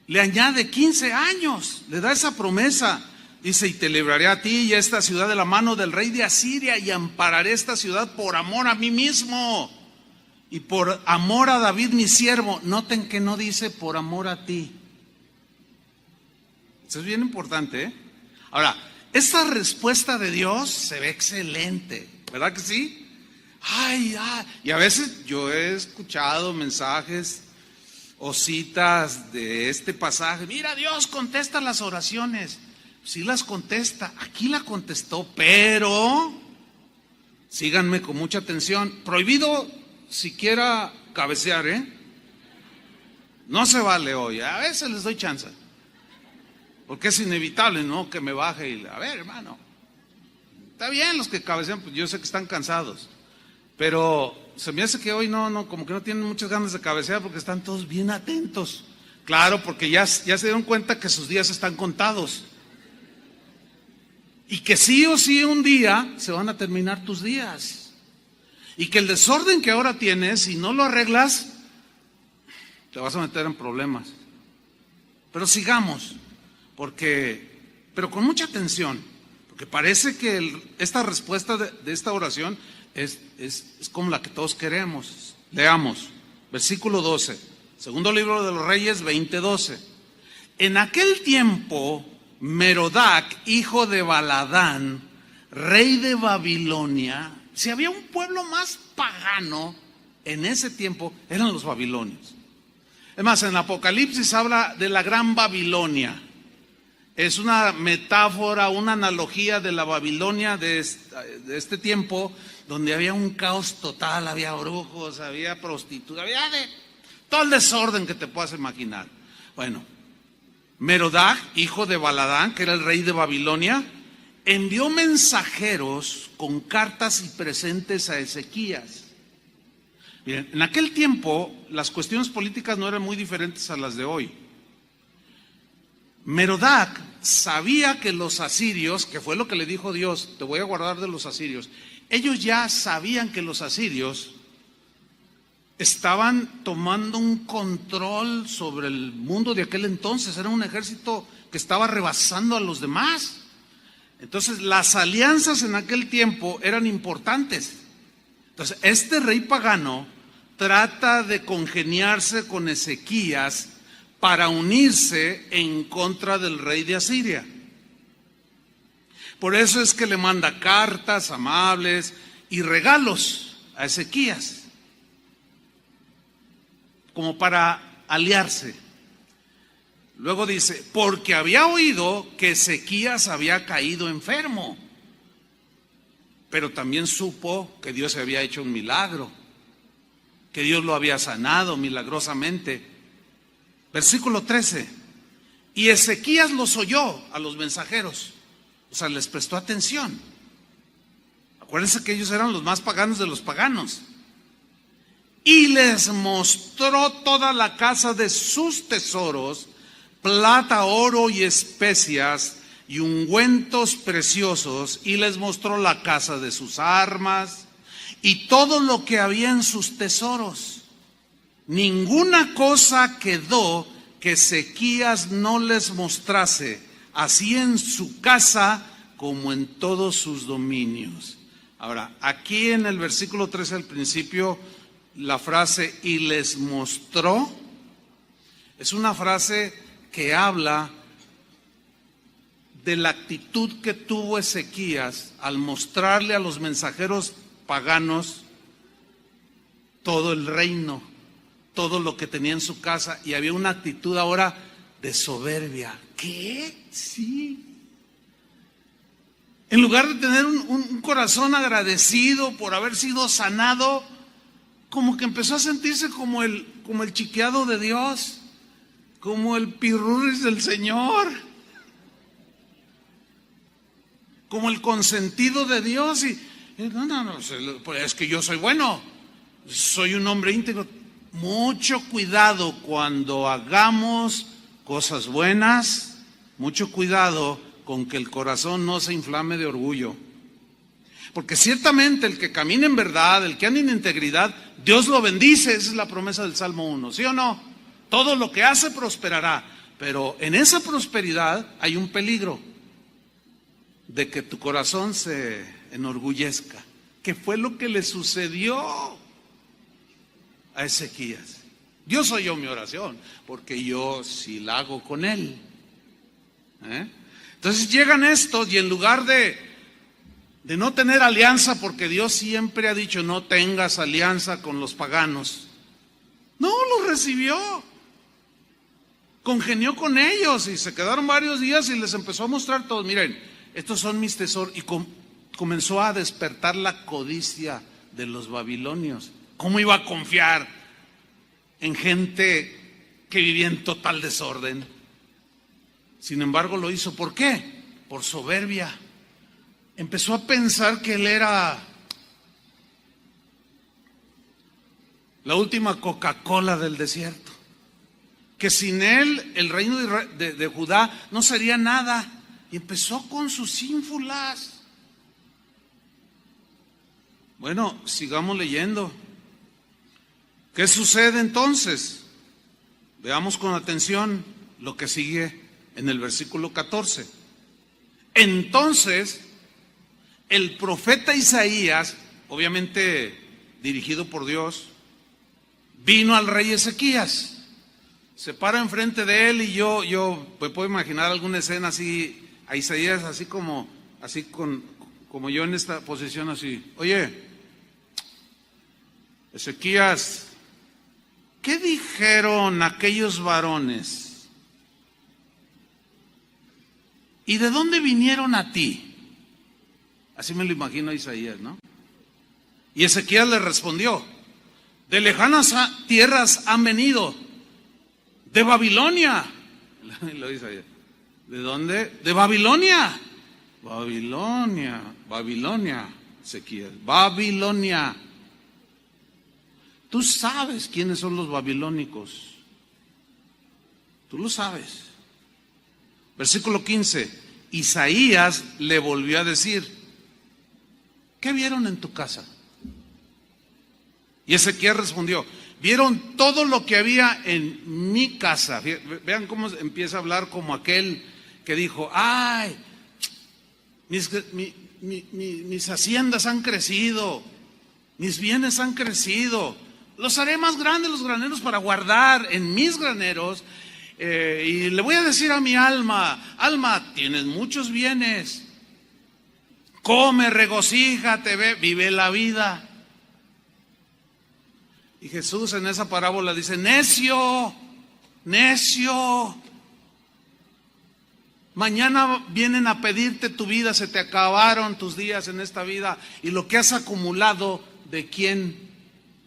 le añade 15 años, le da esa promesa. Dice, y te libraré a ti y a esta ciudad de la mano del rey de Asiria y ampararé esta ciudad por amor a mí mismo y por amor a David mi siervo. Noten que no dice por amor a ti. Eso es bien importante, ¿eh? Ahora, esta respuesta de Dios se ve excelente, ¿verdad que sí? Y a veces yo he escuchado mensajes o citas de este pasaje. Mira, Dios contesta las oraciones. Sí las contesta, aquí la contestó, pero síganme con mucha atención. Prohibido siquiera cabecear, no se vale hoy, a veces les doy chance, porque es inevitable, ¿no? Que me baje y, a ver, hermano, está bien los que cabecean, pues yo sé que están cansados, pero se me hace que hoy no, como que no tienen muchas ganas de cabecear porque están todos bien atentos. Claro, porque ya se dieron cuenta que sus días están contados. Y que sí o sí un día se van a terminar tus días. Y que el desorden que ahora tienes, si no lo arreglas, te vas a meter en problemas. Pero sigamos, pero con mucha atención, porque parece que esta respuesta de esta oración es como la que todos queremos. Leamos, versículo 12, segundo libro de los Reyes 20:12. En aquel tiempo, Merodac, hijo de Baladán, rey de Babilonia, si había un pueblo más pagano en ese tiempo, eran los babilonios. Es más, en Apocalipsis habla de la gran Babilonia. Es una metáfora, una analogía de la Babilonia de este tiempo, donde había un caos total, había brujos, había prostitutas, había todo el desorden que te puedas imaginar. Bueno, Merodac, hijo de Baladán, que era el rey de Babilonia, envió mensajeros con cartas y presentes a Ezequías. Miren, en aquel tiempo las cuestiones políticas no eran muy diferentes a las de hoy. Merodac sabía que los asirios, que fue lo que le dijo Dios, te voy a guardar de los asirios, ellos ya sabían que los asirios estaban tomando un control sobre el mundo de aquel entonces. Era un ejército que estaba rebasando a los demás. Entonces las alianzas en aquel tiempo eran importantes. Entonces este rey pagano trata de congeniarse con Ezequías para unirse en contra del rey de Asiria. Por eso es que le manda cartas amables y regalos a Ezequías, como para aliarse. Luego dice, porque había oído que Ezequías había caído enfermo, pero también supo que Dios había hecho un milagro, que Dios lo había sanado milagrosamente. Versículo 13, y Ezequías los oyó a los mensajeros, o sea, les prestó atención. Acuérdense que ellos eran los más paganos de los paganos. Y les mostró toda la casa de sus tesoros, plata, oro y especias y ungüentos preciosos, y les mostró la casa de sus armas y todo lo que había en sus tesoros. Ninguna cosa quedó que Ezequías no les mostrase, así en su casa como en todos sus dominios. Ahora, aquí en el versículo 13 al principio, la frase y les mostró es una frase que habla de la actitud que tuvo Ezequías al mostrarle a los mensajeros paganos todo el reino, todo lo que tenía en su casa, y había una actitud ahora de soberbia. ¿Qué? Sí. En lugar de tener un corazón agradecido por haber sido sanado, como que empezó a sentirse como el chiqueado de Dios, como el pirurris del Señor, como el consentido de Dios. Y no, pues es que yo soy bueno, soy un hombre íntegro. Mucho cuidado cuando hagamos cosas buenas, mucho cuidado con que el corazón no se inflame de orgullo. Porque ciertamente el que camina en verdad, el que anda en integridad, Dios lo bendice. Esa es la promesa del Salmo 1, ¿sí o no? Todo lo que hace prosperará. Pero en esa prosperidad hay un peligro de que tu corazón se enorgullezca, que fue lo que le sucedió a Ezequías. Dios oyó mi oración, porque yo sí la hago con él. Entonces llegan estos y en lugar de no tener alianza, porque Dios siempre ha dicho no tengas alianza con los paganos, no, los recibió congenió con ellos y se quedaron varios días y les empezó a mostrar todo. Miren, estos son mis tesoros. Y comenzó a despertar la codicia de los babilonios. ¿Cómo iba a confiar en gente que vivía en total desorden? Sin embargo lo hizo. ¿Por qué? Por soberbia. Empezó a pensar que él era la última Coca-Cola del desierto, que sin él el reino de Judá no sería nada. Y empezó con sus ínfulas. Bueno, sigamos leyendo. ¿Qué sucede entonces? Veamos con atención lo que sigue en el versículo 14. Entonces, el profeta Isaías, obviamente dirigido por Dios, vino al rey Ezequías. Se para enfrente de él y yo me puedo imaginar alguna escena así, a Isaías así como yo en esta posición así. Oye, Ezequías, ¿qué dijeron aquellos varones? ¿Y de dónde vinieron a ti? Así me lo imagino a Isaías, ¿no? Y Ezequías le respondió: de lejanas tierras han venido, de Babilonia. Lo dice ahí. ¿De dónde? De Babilonia. Babilonia, Ezequías. Babilonia. Tú sabes quiénes son los babilónicos. Tú lo sabes. Versículo 15. Isaías le volvió a decir: ¿qué vieron en tu casa? Y Ezequiel respondió: vieron todo lo que había en mi casa. Vean cómo empieza a hablar como aquel que dijo: ay, mis haciendas han crecido, mis bienes han crecido, los haré más grandes los graneros para guardar en mis graneros. Y le voy a decir a mi alma: alma, tienes muchos bienes, come, regocíjate, vive la vida. Y Jesús en esa parábola dice: necio, necio, mañana vienen a pedirte tu vida, se te acabaron tus días en esta vida, y lo que has acumulado, ¿de quién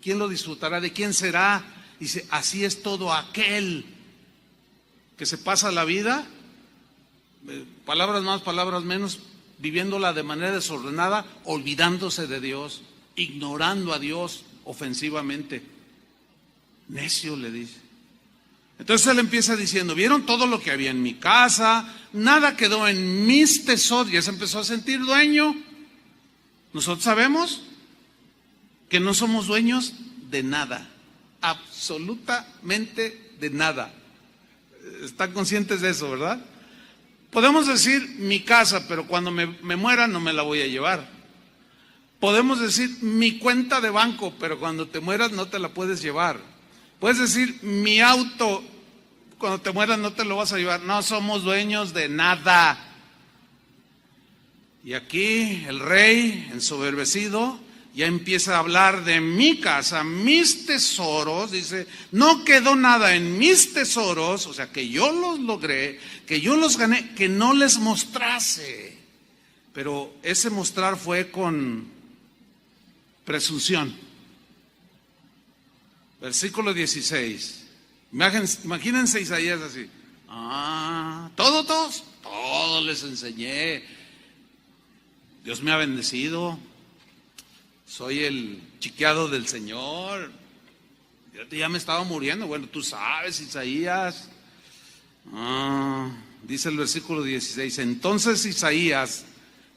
lo disfrutará? ¿De quién será? Dice: así es todo aquel que se pasa la vida, palabras más, palabras menos, viviéndola de manera desordenada, olvidándose de Dios, ignorando a Dios ofensivamente. Necio, le dice. Entonces él empieza diciendo: vieron todo lo que había en mi casa, nada quedó en mis tesoros. Ya se empezó a sentir dueño. Nosotros sabemos que no somos dueños de nada, absolutamente de nada. ¿Están conscientes de eso, verdad? Podemos decir mi casa, pero cuando me muera no me la voy a llevar. Podemos decir mi cuenta de banco, pero cuando te mueras no te la puedes llevar. Puedes decir mi auto, cuando te mueras no te lo vas a llevar. No somos dueños de nada. Y aquí el rey, ensoberbecido, ya empieza a hablar de mi casa, mis tesoros. Dice: no quedó nada en mis tesoros, o sea, que yo los logré, que yo los gané, que no les mostrase. Pero ese mostrar fue con presunción. Versículo 16. Imagínense Isaías así: todos les enseñé, Dios me ha bendecido, soy el chiqueado del Señor, yo ya me estaba muriendo. Bueno, tú sabes, Isaías. Dice el versículo 16: entonces Isaías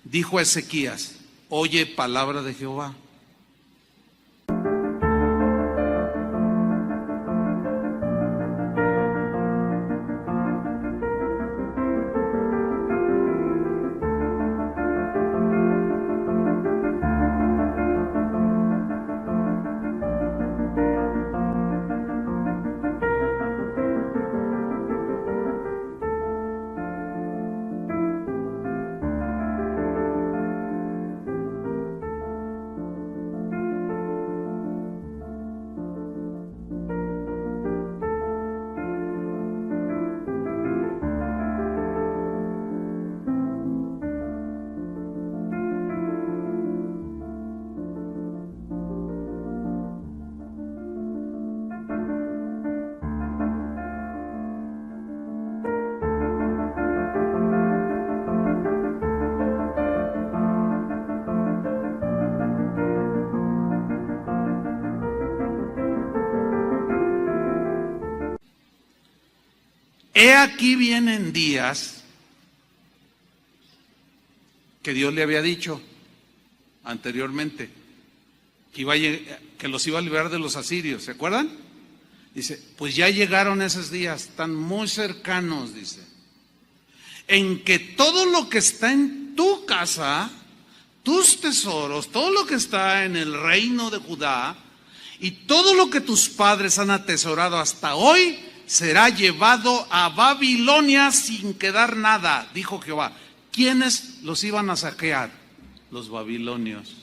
dijo a Ezequías: oye palabra de Jehová. He aquí vienen días que Dios le había dicho anteriormente que los iba a librar de los asirios, ¿se acuerdan? Dice, pues ya llegaron esos días, están muy cercanos, dice, en que todo lo que está en tu casa, tus tesoros, todo lo que está en el reino de Judá y todo lo que tus padres han atesorado hasta hoy, será llevado a Babilonia sin quedar nada, dijo Jehová. ¿Quiénes los iban a saquear? Los babilonios,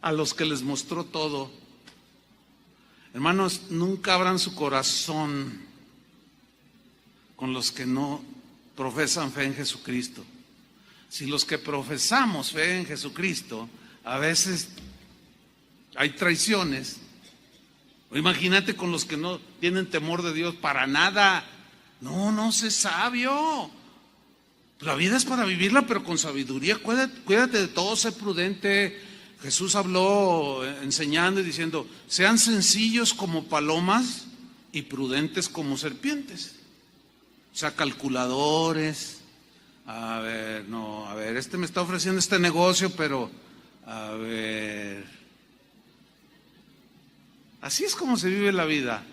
a los que les mostró todo. Hermanos, nunca abran su corazón con los que no profesan fe en Jesucristo. Si los que profesamos fe en Jesucristo, a veces hay traiciones, o imagínate con los que no tienen temor de Dios para nada. No sé sabio. La vida es para vivirla, pero con sabiduría. Cuídate de todo, sé prudente. Jesús habló enseñando y diciendo, sean sencillos como palomas y prudentes como serpientes. O sea, calculadores. A ver, este me está ofreciendo este negocio, pero a ver, así es como se vive la vida.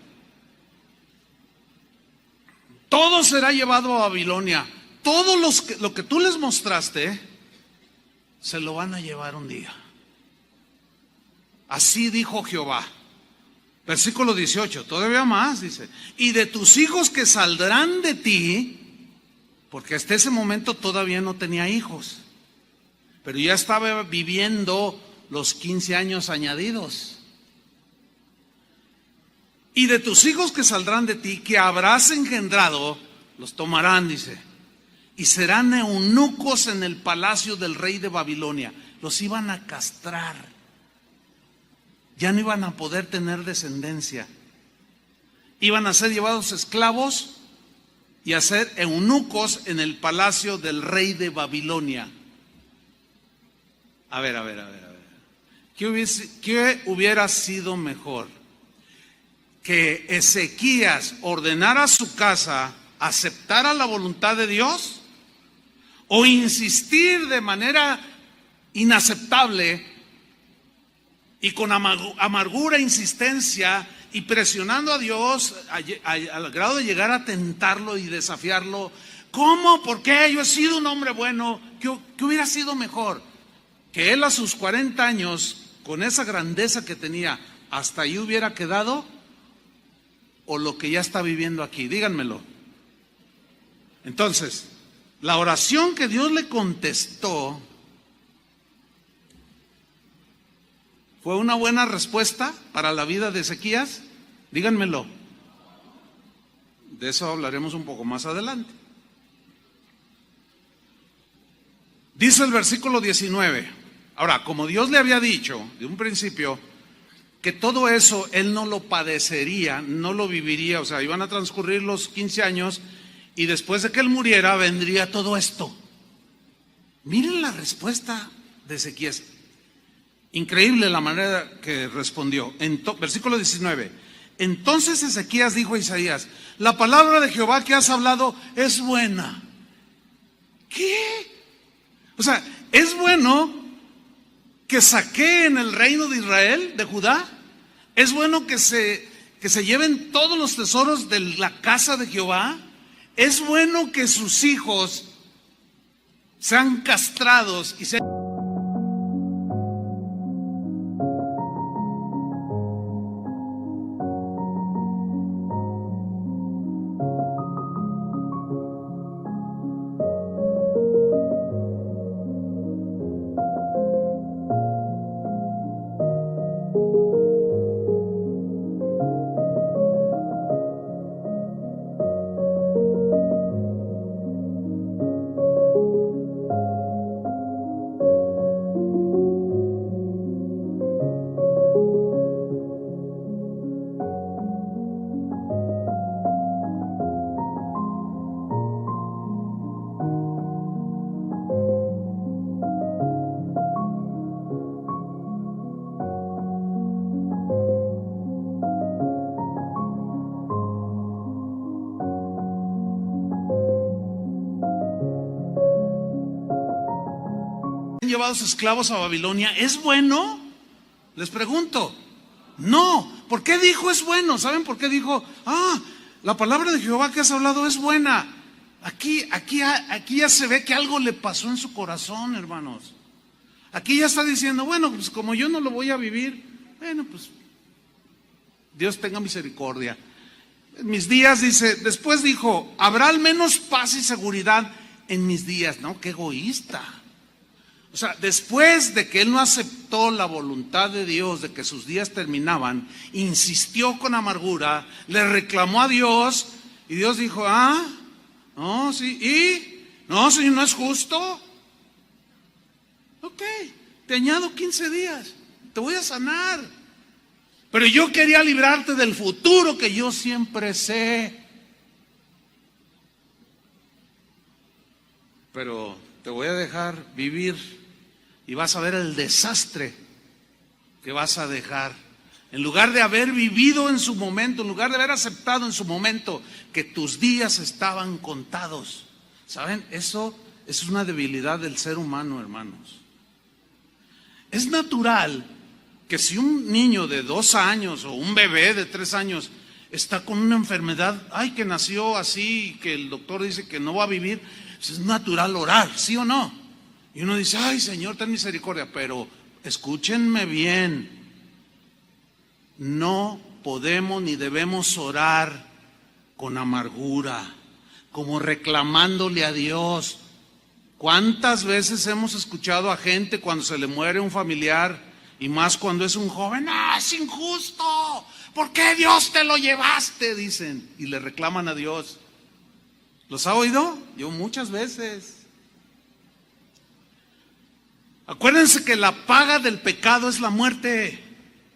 Todo será llevado a Babilonia. Todo lo que tú les mostraste, se lo van a llevar un día. Así dijo Jehová. Versículo 18, todavía más, dice, y de tus hijos que saldrán de ti, porque hasta ese momento todavía no tenía hijos, pero ya estaba viviendo los 15 años añadidos. Y de tus hijos que saldrán de ti, que habrás engendrado, los tomarán, dice, y serán eunucos en el palacio del rey de Babilonia. Los iban a castrar. Ya no iban a poder tener descendencia. Iban a ser llevados esclavos y a ser eunucos en el palacio del rey de Babilonia. A ver. ¿Qué hubiera sido mejor? Que Ezequías ordenara a su casa aceptar la voluntad de Dios, o insistir de manera inaceptable y con amargura, insistencia y presionando a Dios al grado de llegar a tentarlo y desafiarlo. ¿Cómo? ¿Por qué? Yo he sido un hombre bueno. ¿Qué hubiera sido mejor? Que él a sus 40 años, con esa grandeza que tenía, hasta ahí hubiera quedado, o lo que ya está viviendo aquí. Díganmelo. Entonces, la oración que Dios le contestó ¿fue una buena respuesta para la vida de Ezequías? Díganmelo. De eso hablaremos un poco más adelante. Dice el versículo 19. Ahora, como Dios le había dicho de un principio que todo eso él no lo padecería, no lo viviría, o sea, iban a transcurrir los 15 años y después de que él muriera vendría todo esto. Miren la respuesta de Ezequías. Increíble la manera que respondió. Versículo 19. Entonces Ezequías dijo a Isaías, la palabra de Jehová que has hablado es buena. ¿Qué? O sea, ¿es bueno que saqueen el reino de Israel, de Judá? ¿Es bueno que se lleven todos los tesoros de la casa de Jehová? ¿Es bueno que sus hijos sean castrados y sean... llevados esclavos a Babilonia, ¿es bueno? Les pregunto. No. ¿Por qué dijo es bueno? ¿Saben por qué dijo? La palabra de Jehová que has hablado es buena. Aquí ya se ve que algo le pasó en su corazón, hermanos. Aquí ya está diciendo, bueno, pues como yo no lo voy a vivir, bueno, pues Dios tenga misericordia. En mis días, dice, después dijo, habrá al menos paz y seguridad en mis días. No, qué egoísta. O sea, después de que él no aceptó la voluntad de Dios de que sus días terminaban, insistió con amargura, le reclamó a Dios y Dios dijo, no, sí, ¿y? No, Señor, no es justo. Ok, te añado 15 días, te voy a sanar. Pero yo quería librarte del futuro que yo siempre sé. Pero te voy a dejar vivir y vas a ver el desastre que vas a dejar. En lugar de haber vivido en su momento, en lugar de haber aceptado en su momento que tus días estaban contados. ¿Saben? Eso es una debilidad del ser humano, hermanos. Es natural que si un niño de 2 años o un bebé de 3 años está con una enfermedad, que nació así y que el doctor dice que no va a vivir, pues es natural orar, ¿sí o no? Y uno dice, ay Señor, ten misericordia, pero escúchenme bien, no podemos ni debemos orar con amargura, como reclamándole a Dios. ¿Cuántas veces hemos escuchado a gente cuando se le muere un familiar, y más cuando es un joven, es injusto, ¿por qué Dios te lo llevaste? Dicen, y le reclaman a Dios. ¿Los ha oído? Yo muchas veces. Acuérdense que la paga del pecado es la muerte.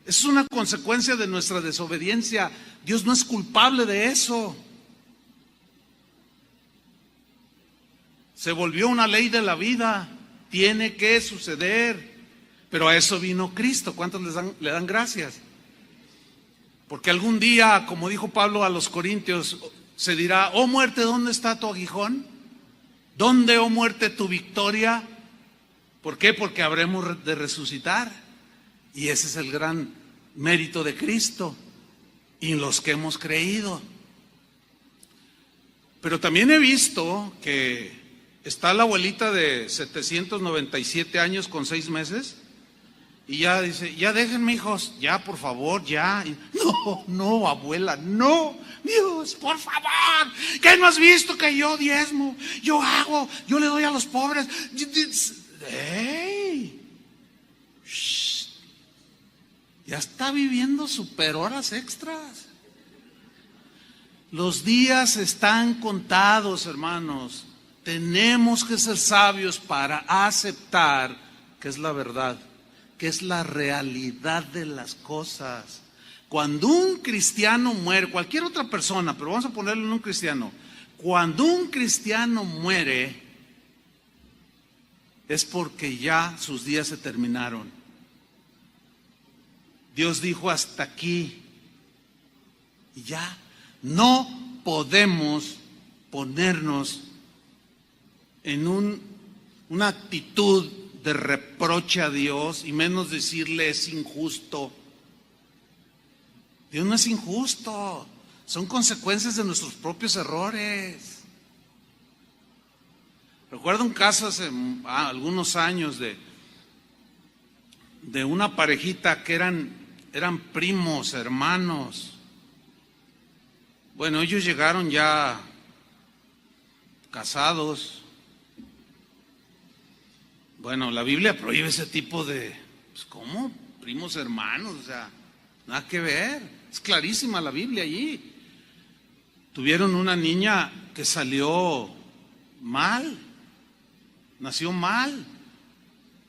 Es una consecuencia de nuestra desobediencia. Dios no es culpable de eso. Se volvió una ley de la vida. Tiene que suceder. Pero a eso vino Cristo. ¿Cuántos le dan gracias? Porque algún día, como dijo Pablo a los Corintios, se dirá, oh muerte, ¿dónde está tu aguijón? ¿Dónde, oh muerte, tu victoria? ¿Por qué? Porque habremos de resucitar. Y ese es el gran mérito de Cristo y los que hemos creído. Pero también he visto que está la abuelita de 797 años con 6 meses y ya dice, ya déjenme, hijos, ya por favor, ya. No, abuela, no, Dios, por favor, ¿qué no has visto que yo diezmo? Yo hago, yo le doy a los pobres. ¡Ey! Shh. Ya está viviendo super horas extras. Los días están contados, hermanos. Tenemos que ser sabios para aceptar que es la verdad, que es la realidad de las cosas. Cuando un cristiano muere, cualquier otra persona, pero vamos a ponerlo en un cristiano, cuando un cristiano muere, es porque ya sus días se terminaron. Dios dijo hasta aquí y ya no podemos ponernos en una actitud de reproche a Dios y menos decirle es injusto. Dios no es injusto, son consecuencias de nuestros propios errores. Recuerdo un caso hace algunos años de una parejita que eran primos, hermanos. Bueno, ellos llegaron ya casados. Bueno, la Biblia prohíbe ese tipo de, pues, ¿cómo? Primos hermanos, o sea, nada que ver. Es clarísima la Biblia allí. Tuvieron una niña que salió mal, nació mal,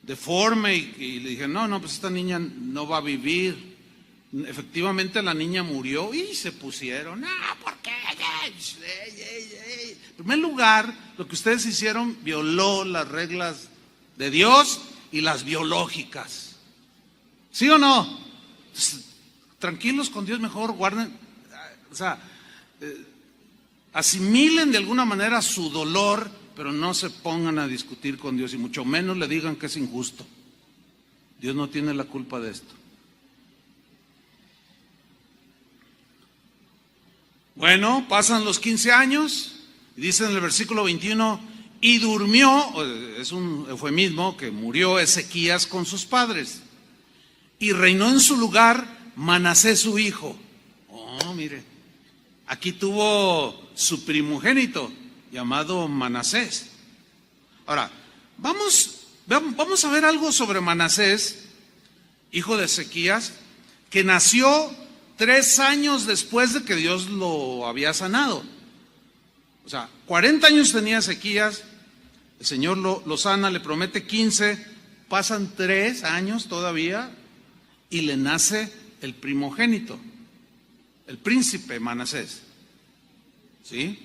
deforme, y le dije, no, pues esta niña no va a vivir. Efectivamente la niña murió y se pusieron, ¿por qué? En primer lugar, lo que ustedes hicieron violó las reglas de Dios y las biológicas. ¿Sí o no? Tranquilos con Dios, mejor guarden, asimilen de alguna manera su dolor pero no se pongan a discutir con Dios y mucho menos le digan que es injusto. Dios no tiene la culpa de esto. Bueno, pasan los 15 años y dice en el versículo 21, y durmió, es un eufemismo, que murió Ezequías con sus padres y reinó en su lugar Manasés su hijo. Oh, mire, aquí tuvo su primogénito llamado Manasés. Ahora, vamos a ver algo sobre Manasés, hijo de Ezequías, que nació 3 años después de que Dios lo había sanado. O sea, 40 años tenía Ezequías, el Señor lo sana, le promete 15, pasan 3 años todavía y le nace el primogénito, el príncipe Manasés. ¿Sí?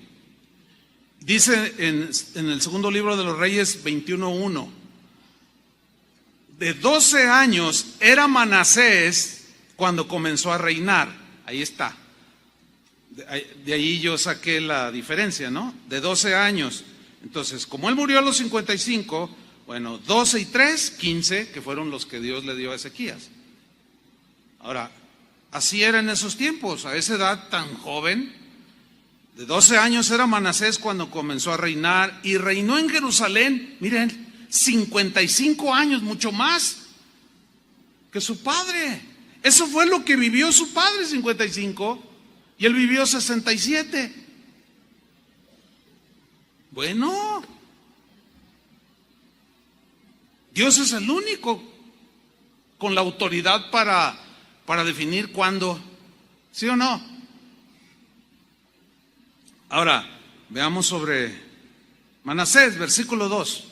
Dice en el segundo libro de los Reyes 21:1, de 12 años era Manasés cuando comenzó a reinar. Ahí está. De ahí yo saqué la diferencia, ¿no? De 12 años. Entonces, como él murió a los 55, bueno, 12 y 3, 15, que fueron los que Dios le dio a Ezequías. Ahora, así era en esos tiempos, a esa edad tan joven. De 12 años era Manasés cuando comenzó a reinar y reinó en Jerusalén, miren, 55 años, mucho más que su padre. Eso fue lo que vivió su padre, 55, y él vivió 67. Bueno, Dios es el único con la autoridad para definir cuándo, ¿sí o no? Ahora, veamos sobre Manasés, versículo 2.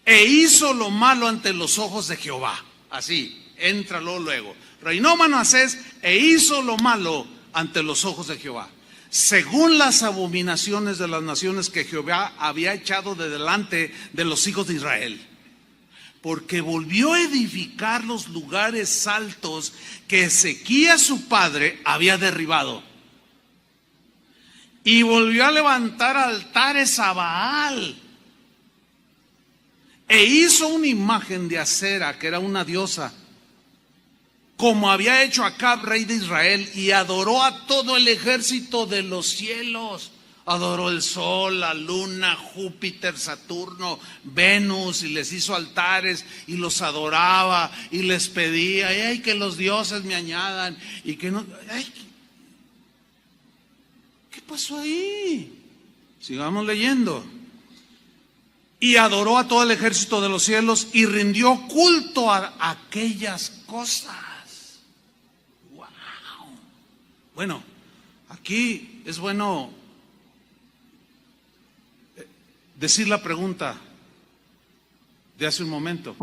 E hizo lo malo ante los ojos de Jehová. Así, éntralo luego. Reinó Manasés e hizo lo malo ante los ojos de Jehová, según las abominaciones de las naciones que Jehová había echado de delante de los hijos de Israel. Porque volvió a edificar los lugares altos que Ezequías su padre había derribado. Y volvió a levantar altares a Baal. E hizo una imagen de Acera, que era una diosa, como había hecho Acab, rey de Israel, y adoró a todo el ejército de los cielos. Adoró el sol, la luna, Júpiter, Saturno, Venus, y les hizo altares y los adoraba y les pedía, ay, que los dioses me añadan y que no. Ay, ¿qué pasó ahí? Sigamos leyendo. Y adoró a todo el ejército de los cielos y rindió culto a aquellas cosas. Wow. Bueno, aquí es bueno decir la pregunta de hace un momento.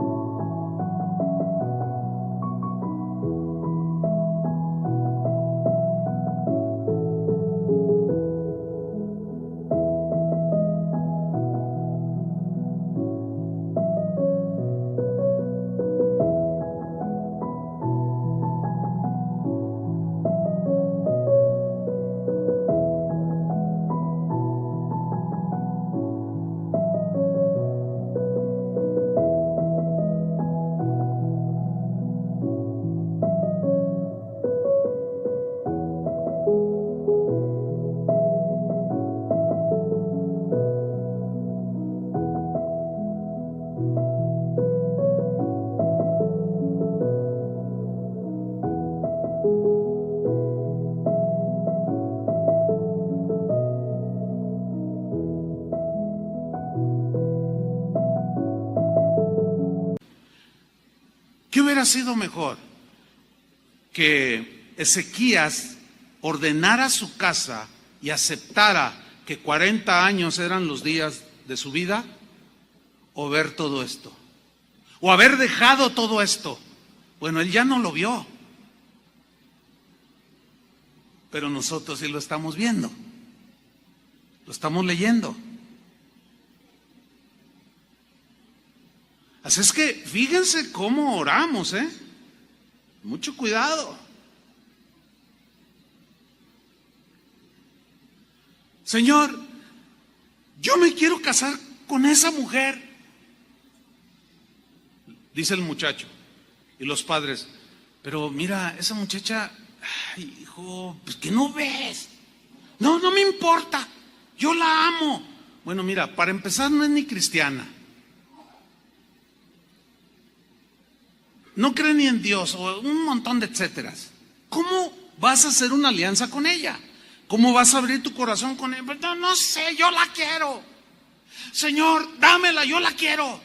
¿Qué hubiera sido mejor? Que Ezequías ordenara su casa y aceptara que 40 años eran los días de su vida, o ver todo esto, o haber dejado todo esto. Bueno, él ya no lo vio, pero nosotros sí lo estamos viendo, lo estamos leyendo. Así es que fíjense cómo oramos, mucho cuidado. Señor, yo me quiero casar con esa mujer. Dice el muchacho y los padres, pero mira, esa muchacha, ay, hijo, pues que no ves. No, no me importa, yo la amo. Bueno, mira, para empezar no es ni cristiana, no cree ni en Dios, o un montón de etcéteras. ¿Cómo vas a hacer una alianza con ella? ¿Cómo vas a abrir tu corazón con ella? No, no sé, yo la quiero. Señor, dámela, yo la quiero.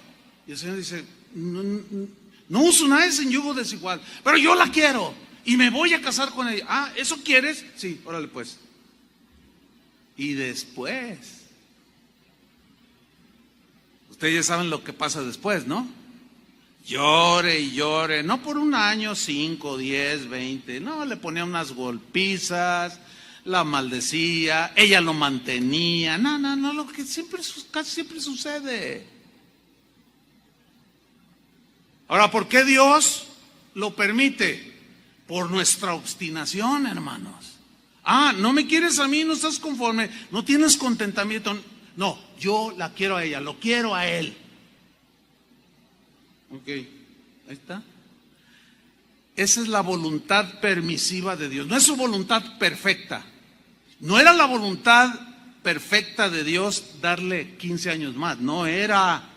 Y el Señor dice, no uso nada en yugo desigual, pero yo la quiero y me voy a casar con ella. Ah, ¿eso quieres? Sí, órale pues. Y después, ustedes ya saben lo que pasa después, ¿no? Llore y llore, no por un año, 5, 10, 20, no, le ponía unas golpizas, la maldecía, ella lo mantenía, no, lo que casi siempre sucede. Ahora, ¿por qué Dios lo permite? Por nuestra obstinación, hermanos. Ah, no me quieres a mí, no estás conforme, no tienes contentamiento. No, yo la quiero a ella, lo quiero a él. Ok, ahí está. Esa es la voluntad permisiva de Dios, no es su voluntad perfecta. No era la voluntad perfecta de Dios darle 15 años más, no era.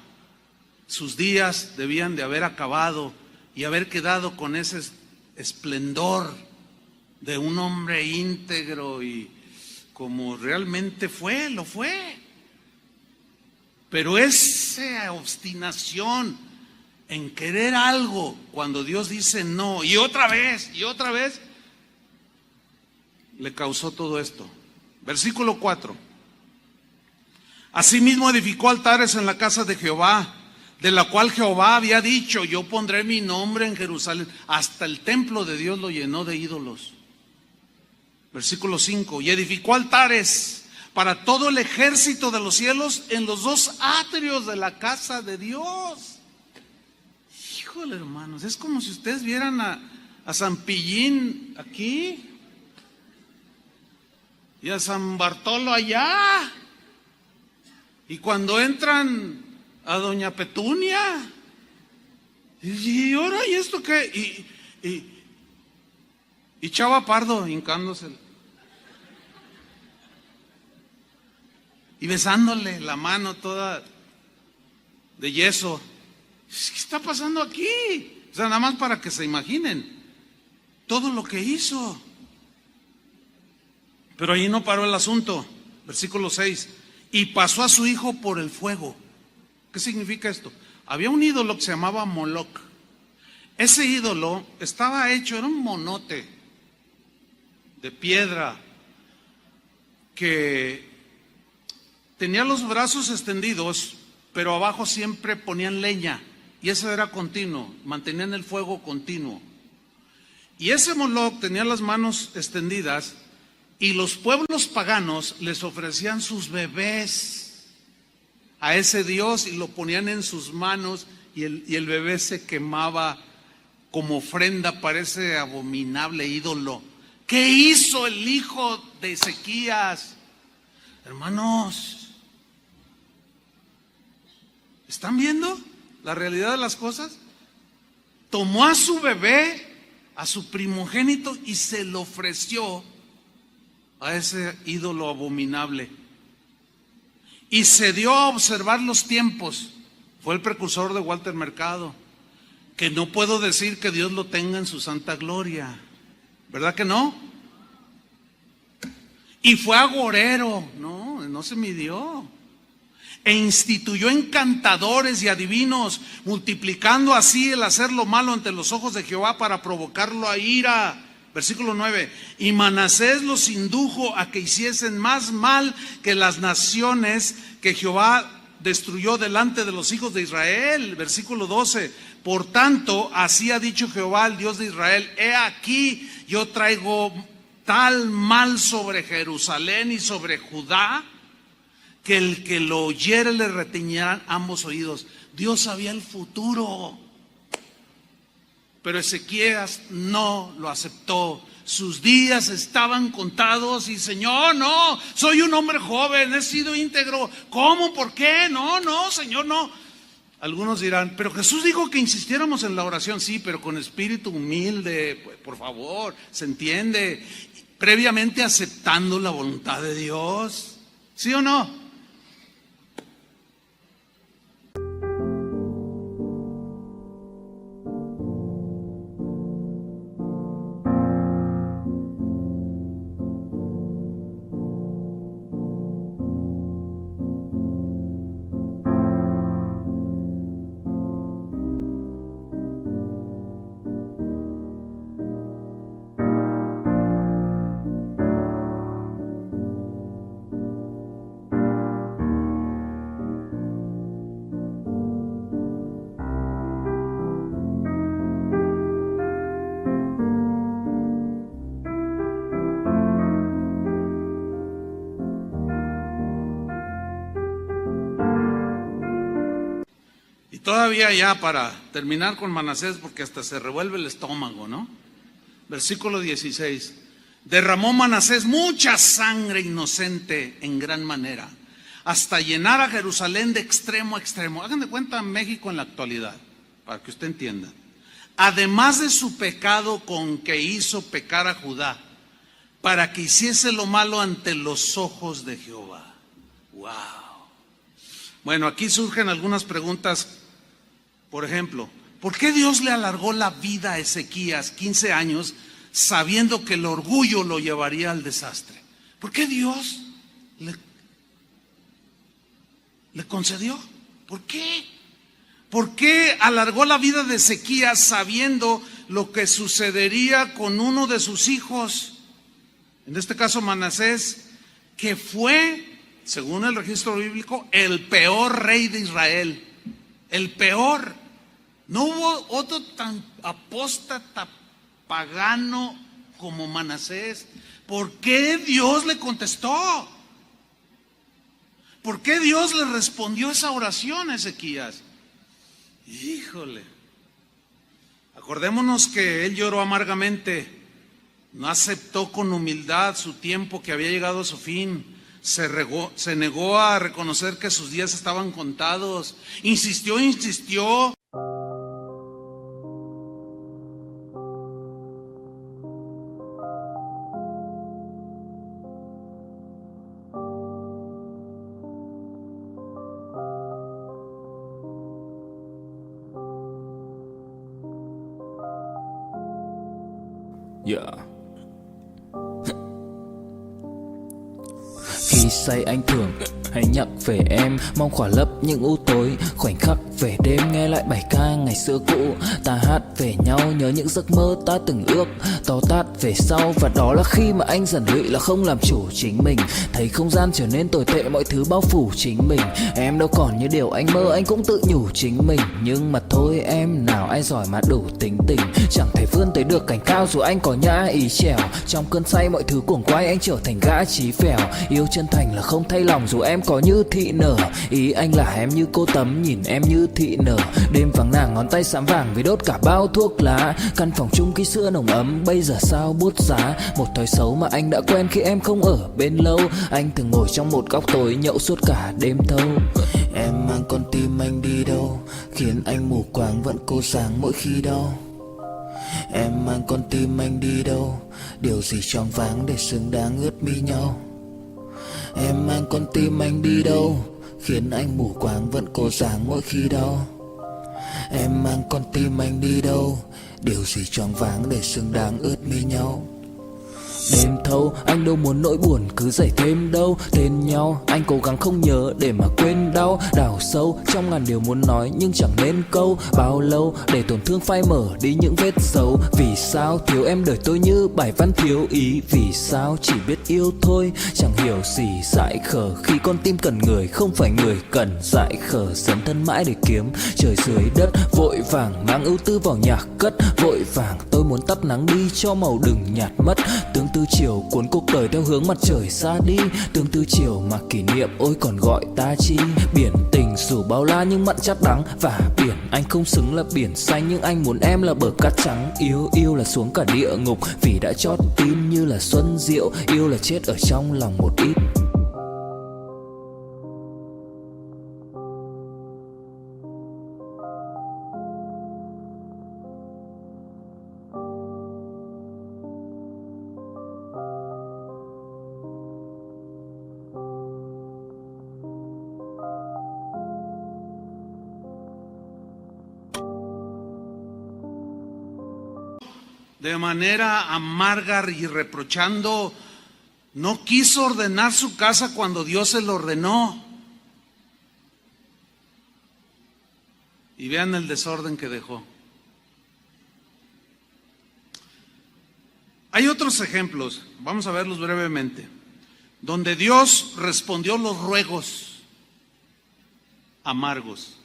Sus días debían de haber acabado y haber quedado con ese esplendor de un hombre íntegro y como realmente fue, lo fue. Pero esa obstinación en querer algo cuando Dios dice no, y otra vez, le causó todo esto. Versículo 4. Asimismo edificó altares en la casa de Jehová, de la cual Jehová había dicho, yo pondré mi nombre en Jerusalén. Hasta el templo de Dios lo llenó de ídolos. Versículo 5, y edificó altares para todo el ejército de los cielos en los 2 atrios de la casa de Dios. Híjole, hermanos, es como si ustedes vieran a San Pillín aquí y a San Bartolo allá, y cuando entran a doña Petunia, y ahora, ¿y esto qué? Y Chava Pardo hincándose y besándole la mano toda de yeso. ¿Qué está pasando aquí? O sea, nada más para que se imaginen todo lo que hizo. Pero ahí no paró el asunto. Versículo 6, y pasó a su hijo por el fuego. ¿Qué significa esto? Había un ídolo que se llamaba Moloc. Ese ídolo estaba hecho, era un monote de piedra que tenía los brazos extendidos, pero abajo siempre ponían leña, y eso era continuo, mantenían el fuego continuo. Y ese Moloc tenía las manos extendidas, y los pueblos paganos les ofrecían sus bebés a ese Dios y lo ponían en sus manos, y el bebé se quemaba como ofrenda para ese abominable ídolo. ¿Qué hizo el hijo de Ezequías? Hermanos, ¿están viendo la realidad de las cosas? Tomó a su bebé, a su primogénito, y se lo ofreció a ese ídolo abominable. Y se dio a observar los tiempos. Fue el precursor de Walter Mercado, que no puedo decir que Dios lo tenga en su santa gloria, ¿verdad que no? Y fue agorero, no se midió. E instituyó encantadores y adivinos, multiplicando así el hacer lo malo ante los ojos de Jehová para provocarlo a ira. Versículo 9, y Manasés los indujo a que hiciesen más mal que las naciones que Jehová destruyó delante de los hijos de Israel. Versículo 12, por tanto, así ha dicho Jehová, el Dios de Israel, he aquí, yo traigo tal mal sobre Jerusalén y sobre Judá, que el que lo oyere le retiñirán ambos oídos. Dios sabía el futuro, Pero Ezequías no lo aceptó. Sus días estaban contados y Señor, no, soy un hombre joven, he sido íntegro. ¿Cómo? ¿Por qué? No, Señor, no. Algunos dirán, pero Jesús dijo que insistiéramos en la oración. Sí, pero con espíritu humilde, por favor, se entiende. Previamente aceptando la voluntad de Dios. ¿Sí o no? Todavía ya para terminar con Manasés, porque hasta se revuelve el estómago, ¿no? Versículo 16. Derramó Manasés mucha sangre inocente en gran manera, hasta llenar a Jerusalén de extremo a extremo. Hagan de cuenta México en la actualidad, para que usted entienda. Además de su pecado con que hizo pecar a Judá, para que hiciese lo malo ante los ojos de Jehová. ¡Wow! Bueno, aquí surgen algunas preguntas. Por ejemplo, ¿por qué Dios le alargó la vida a Ezequías 15 años sabiendo que el orgullo lo llevaría al desastre? ¿Por qué Dios le concedió? ¿Por qué? ¿Por qué alargó la vida de Ezequías sabiendo lo que sucedería con uno de sus hijos? En este caso Manasés, que fue, según el registro bíblico, el peor rey de Israel. El peor. No hubo otro tan apóstata pagano como Manasés. ¿Por qué Dios le contestó? ¿Por qué Dios le respondió esa oración a Ezequías? Híjole. Acordémonos que él lloró amargamente, no aceptó con humildad su tiempo que había llegado a su fin. Se negó a reconocer que sus días estaban contados. Insistió. Yeah. Khi say anh thường hay nhắc về em, mong khỏa lấp những u tối, khoảnh khắc về đêm nghe lại bài ca ngày xưa cũ. Ta hát về nhau nhớ những giấc mơ ta từng ước, to tát về sau. Và đó là khi mà anh dần lụy là không làm chủ chính mình, thấy không gian trở nên tồi tệ, mọi thứ bao phủ chính mình. Em đâu còn như điều anh mơ, anh cũng tự nhủ chính mình. Nhưng mà thôi em, nào ai giỏi mà đủ tính tình, chẳng thể vươn tới được cảnh cao dù anh có nhã ý trèo. Trong cơn say mọi thứ cuồng quay, anh trở thành gã chí phèo. Yêu chân thành là không thay lòng dù em có như thị nở. Ý anh là em như cô tấm, nhìn em như thị nở. Đêm vắng nàng ngón tay xám vàng vì đốt cả bao thuốc lá. Căn phòng chung khi xưa nồng ấm, bây giờ sao bút giá. Một thói xấu mà anh đã quen khi em không ở bên lâu. Anh thường ngồi trong một góc tối nhậu suốt cả đêm thâu. Em mang con tim anh đi đâu, khiến anh mù quáng vẫn cô sáng mỗi khi đau. Em mang con tim anh đi đâu, điều gì choáng váng để xứng đáng ướt mi nhau. Em mang con tim anh đi đâu, khiến anh mù quáng vẫn cố sáng mỗi khi đau. Em mang con tim anh đi đâu, điều gì choáng váng để xứng đáng ướt mi nhau. Đêm thâu anh đâu muốn nỗi buồn cứ dậy thêm đâu. Tên nhau anh cố gắng không nhớ để mà quên đau. Đào sâu trong ngàn điều muốn nói nhưng chẳng nên câu. Bao lâu để tổn thương phai mở đi những vết dấu. Vì sao thiếu em đời tôi như bài văn thiếu ý. Vì sao chỉ biết yêu thôi, chẳng hiểu gì dại khờ. Khi con tim cần người không phải người cần dại khờ. Dấn thân mãi để kiếm trời dưới đất. Vội vàng mang ưu tư vào nhạc cất. Vội vàng tôi muốn tắt nắng đi cho màu đừng nhạt mất. Tương tư chiều cuốn cuộc đời theo hướng mặt trời xa đi, tương tư chiều mà kỷ niệm ôi còn gọi ta chi. Biển tình dù bao la nhưng mặn chát đắng, và biển anh không xứng là biển xanh, nhưng anh muốn em là bờ cát trắng. Yêu yêu là xuống cả địa ngục vì đã chót tin như là xuân diệu, yêu là chết ở trong lòng một ít. De manera amarga y reprochando, no quiso ordenar su casa cuando Dios se lo ordenó. Y vean el desorden que dejó. Hay otros ejemplos, vamos a verlos brevemente, donde Dios respondió los ruegos amargos,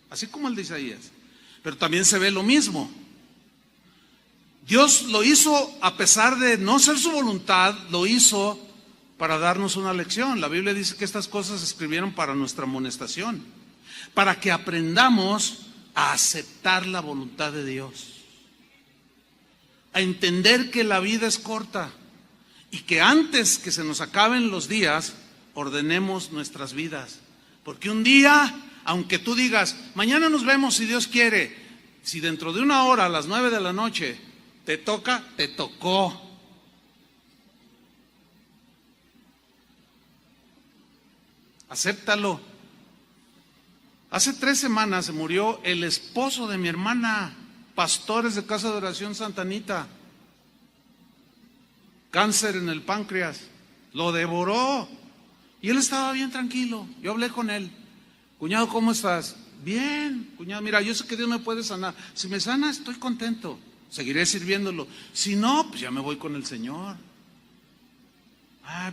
así como el de Isaías, pero también se ve lo mismo. Dios lo hizo a pesar de no ser su voluntad, lo hizo para darnos una lección. La Biblia dice que estas cosas se escribieron para nuestra amonestación, para que aprendamos a aceptar la voluntad de Dios, a entender que la vida es corta y que antes que se nos acaben los días, ordenemos nuestras vidas. Porque un día, aunque tú digas, mañana nos vemos si Dios quiere, si dentro de una hora a las 9 de la noche te toca, te tocó. Acéptalo. Hace 3 semanas se murió el esposo de mi hermana, pastores de Casa de Oración Santa Anita. Cáncer en el páncreas, lo devoró. Y él estaba bien tranquilo. Yo hablé con él. Cuñado, ¿cómo estás? Bien, cuñado, mira, yo sé que Dios me puede sanar. Si me sana, estoy contento. Seguiré sirviéndolo. Si no, pues ya me voy con el Señor.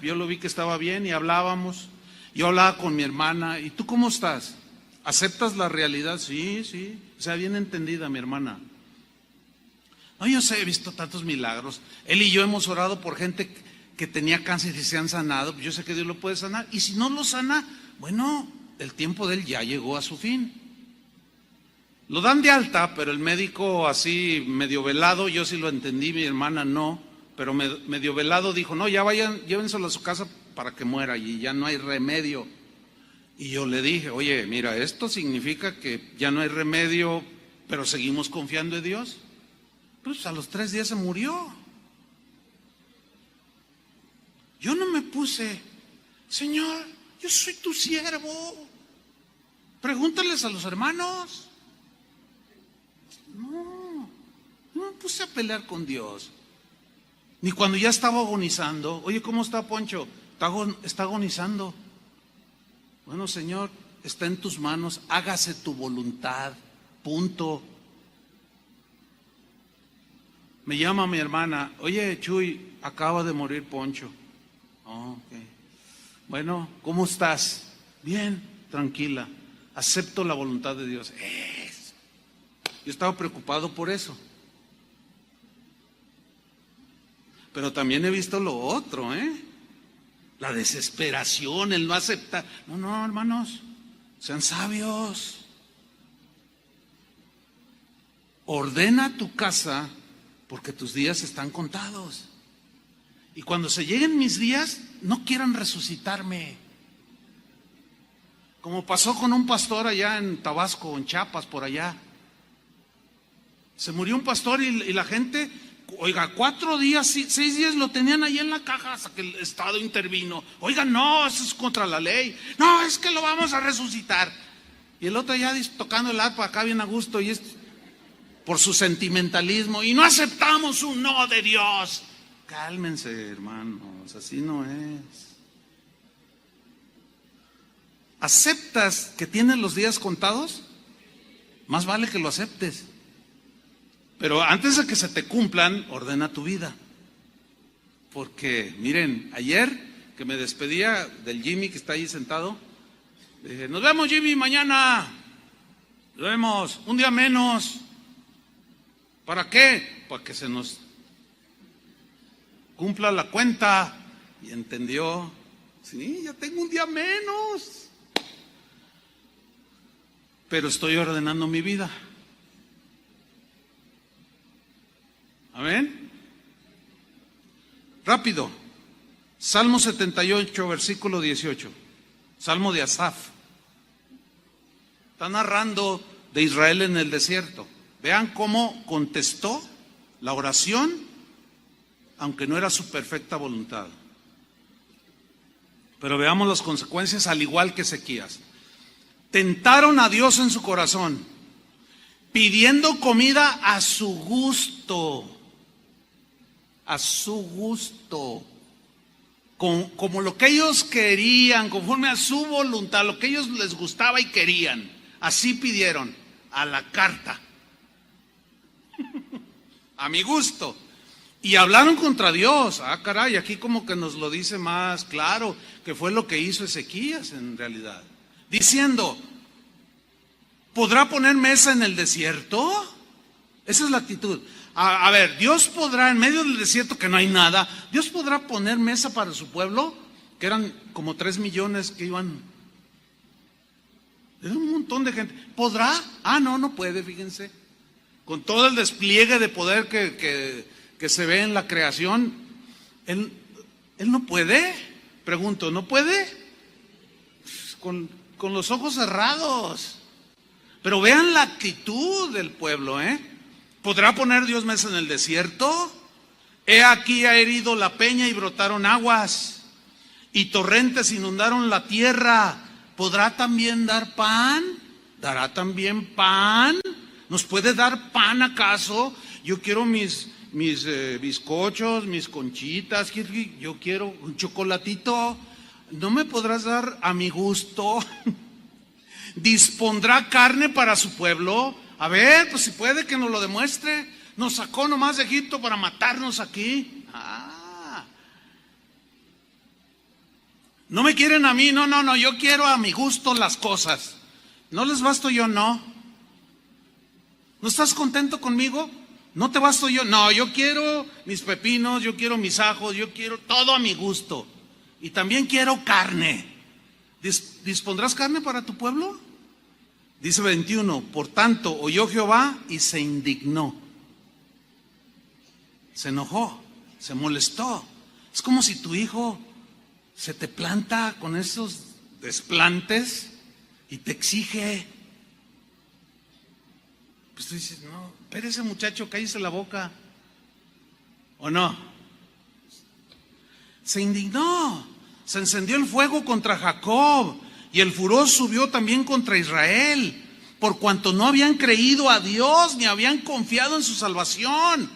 Yo lo vi que estaba bien y hablábamos. Yo hablaba con mi hermana. ¿Y tú cómo estás? ¿Aceptas la realidad? Sí, sí. O sea, bien entendida mi hermana. No, yo sé, he visto tantos milagros. Él y yo hemos orado por gente que tenía cáncer y se han sanado. Yo sé que Dios lo puede sanar. Y si no lo sana, bueno, el tiempo de él ya llegó a su fin. Lo dan de alta, pero el médico así medio velado, yo sí lo entendí, mi hermana no, pero medio velado dijo, no, ya vayan, llévenselo a su casa para que muera y ya no hay remedio. Y yo le dije, oye, mira, esto significa que ya no hay remedio, pero seguimos confiando en Dios. Pues a los 3 días se murió. Yo no me puse, Señor, yo soy tu siervo. Pregúntales a los hermanos. No me puse a pelear con Dios. Ni cuando ya estaba agonizando. Oye, ¿cómo está Poncho? Está agonizando. Bueno, Señor, está en tus manos, hágase tu voluntad, punto. Me llama mi hermana, oye, Chuy, acaba de morir Poncho. Oh, okay. Bueno, ¿cómo estás? Bien, tranquila, acepto la voluntad de Dios. Yo estaba preocupado por eso. Pero también he visto lo otro, la desesperación, el no aceptar. No, hermanos, sean sabios. Ordena tu casa porque tus días están contados. Y cuando se lleguen mis días, no quieran resucitarme. Como pasó con un pastor allá en Tabasco, en Chiapas, por allá. Se murió un pastor y la gente, oiga, 4 días, 6 días lo tenían ahí en la caja hasta que el Estado intervino. Oiga, no, eso es contra la ley. No, es que lo vamos a resucitar. Y el otro ya tocando el arpa acá bien a gusto y es por su sentimentalismo. Y no aceptamos un no de Dios. Cálmense, hermanos, así no es. ¿Aceptas que tienes los días contados? Más vale que lo aceptes. Pero antes de que se te cumplan, ordena tu vida. Porque, miren, ayer que me despedía del Jimmy que está ahí sentado, dije, nos vemos Jimmy mañana, nos vemos, un día menos. ¿Para qué? Para que se nos cumpla la cuenta. Y entendió, sí, ya tengo un día menos, pero estoy ordenando mi vida. Amén. Rápido. Salmo 78, versículo 18. Salmo de Asaf. Está narrando de Israel en el desierto. Vean cómo contestó la oración, aunque no era su perfecta voluntad. Pero veamos las consecuencias, al igual que Ezequías. Tentaron a Dios en su corazón, pidiendo comida a su gusto. A su gusto. Como lo que ellos querían, conforme a su voluntad, lo que ellos les gustaba y querían. Así pidieron, a la carta. A mi gusto. Y hablaron contra Dios. Ah, caray, aquí como que nos lo dice más claro, que fue lo que hizo Ezequías en realidad. Diciendo, ¿podrá poner mesa en el desierto? Esa es la actitud. A ver, Dios podrá, en medio del desierto que no hay nada, Dios podrá poner mesa para su pueblo, que eran como 3 millones que iban. Era un montón de gente. ¿Podrá? Ah, no puede, fíjense. Con todo el despliegue de poder que se ve en la creación, él no puede. Pregunto, ¿no puede? Con los ojos cerrados. Pero vean la actitud del pueblo, ¿Podrá poner Dios mesa en el desierto? He aquí ha herido la peña y brotaron aguas, y torrentes inundaron la tierra. ¿Podrá también dar pan? ¿Dará también pan? ¿Nos puede dar pan acaso? Yo quiero mis bizcochos, mis conchitas, yo quiero un chocolatito. ¿No me podrás dar a mi gusto? ¿Dispondrá carne para su pueblo? A ver, pues si puede que nos lo demuestre. Nos sacó nomás de Egipto para matarnos aquí. No me quieren a mí, no, yo quiero a mi gusto las cosas. ¿No les basto yo? No. ¿No estás contento conmigo? ¿No te basto yo? No, yo quiero mis pepinos, yo quiero mis ajos, yo quiero todo a mi gusto. Y también quiero carne. ¿Dispondrás carne para tu pueblo? Dice 21, por tanto, oyó Jehová y se indignó. Se enojó, se molestó. Es como si tu hijo se te planta con esos desplantes y te exige. Pues tú dices, no, espérese muchacho, cállese la boca. ¿O no? Se indignó, se encendió el fuego contra Jacob. Y el furor subió también contra Israel, por cuanto no habían creído a Dios ni habían confiado en su salvación.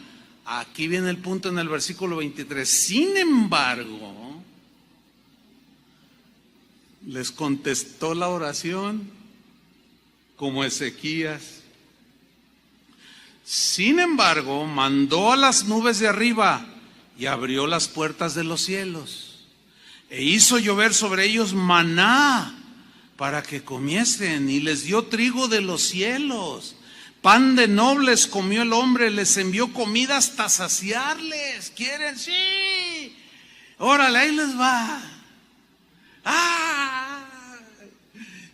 Aquí viene el punto en el versículo 23. Sin embargo, les contestó la oración como Ezequías. Sin embargo, mandó a las nubes de arriba y abrió las puertas de los cielos e hizo llover sobre ellos maná para que comiesen, y les dio trigo de los cielos. Pan de nobles comió el hombre, les envió comida hasta saciarles. ¿Quieren? Sí. Órale, ahí les va.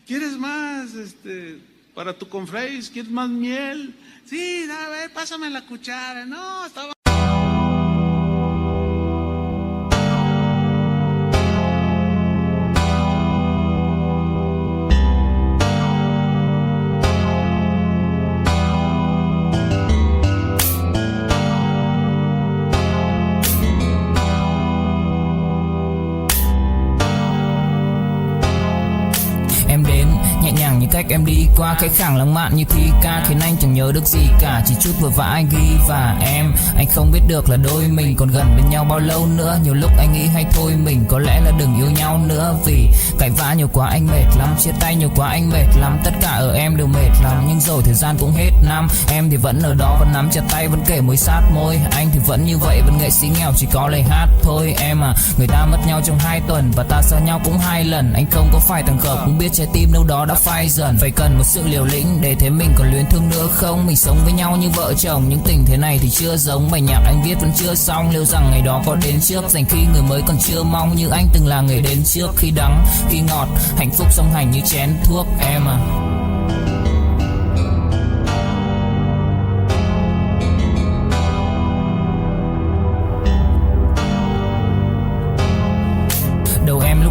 ¿Quieres más para tu confreis? ¿Quieres más miel? Sí, a ver, pásame la cuchara. No, estaba... cách em đi qua cái khẳng lãng mạn như thi ca khiến anh chẳng nhớ được gì cả, chỉ chút vừa vã anh ghi và anh không biết được là đôi mình còn gần bên nhau bao lâu nữa. Nhiều lúc anh nghĩ hay thôi mình có lẽ là đừng yêu nhau nữa, vì cãi vã nhiều quá anh mệt lắm, chia tay nhiều quá anh mệt lắm, tất cả ở em đều mệt lắm. Nhưng rồi thời gian cũng hết năm, em thì vẫn ở đó, vẫn nắm chặt tay, vẫn kể môi sát môi. Anh thì vẫn như vậy, vẫn nghệ sĩ nghèo chỉ có lời hát thôi. Em à, người ta mất nhau trong 2 tuần và ta xa nhau cũng 2 lần. Anh không có phải thằng khờ, cũng biết trái tim đâu đó đã phai dần. Phải cần một sự liều lĩnh để thấy mình còn luyến thương nữa không. Mình sống với nhau như vợ chồng, những tình thế này thì chưa giống. Bài nhạc anh viết vẫn chưa xong, liệu rằng ngày đó có đến trước. Dành khi người mới còn chưa mong, như anh từng là người đến trước. Khi đắng, khi ngọt, hạnh phúc song hành như chén thuốc em à.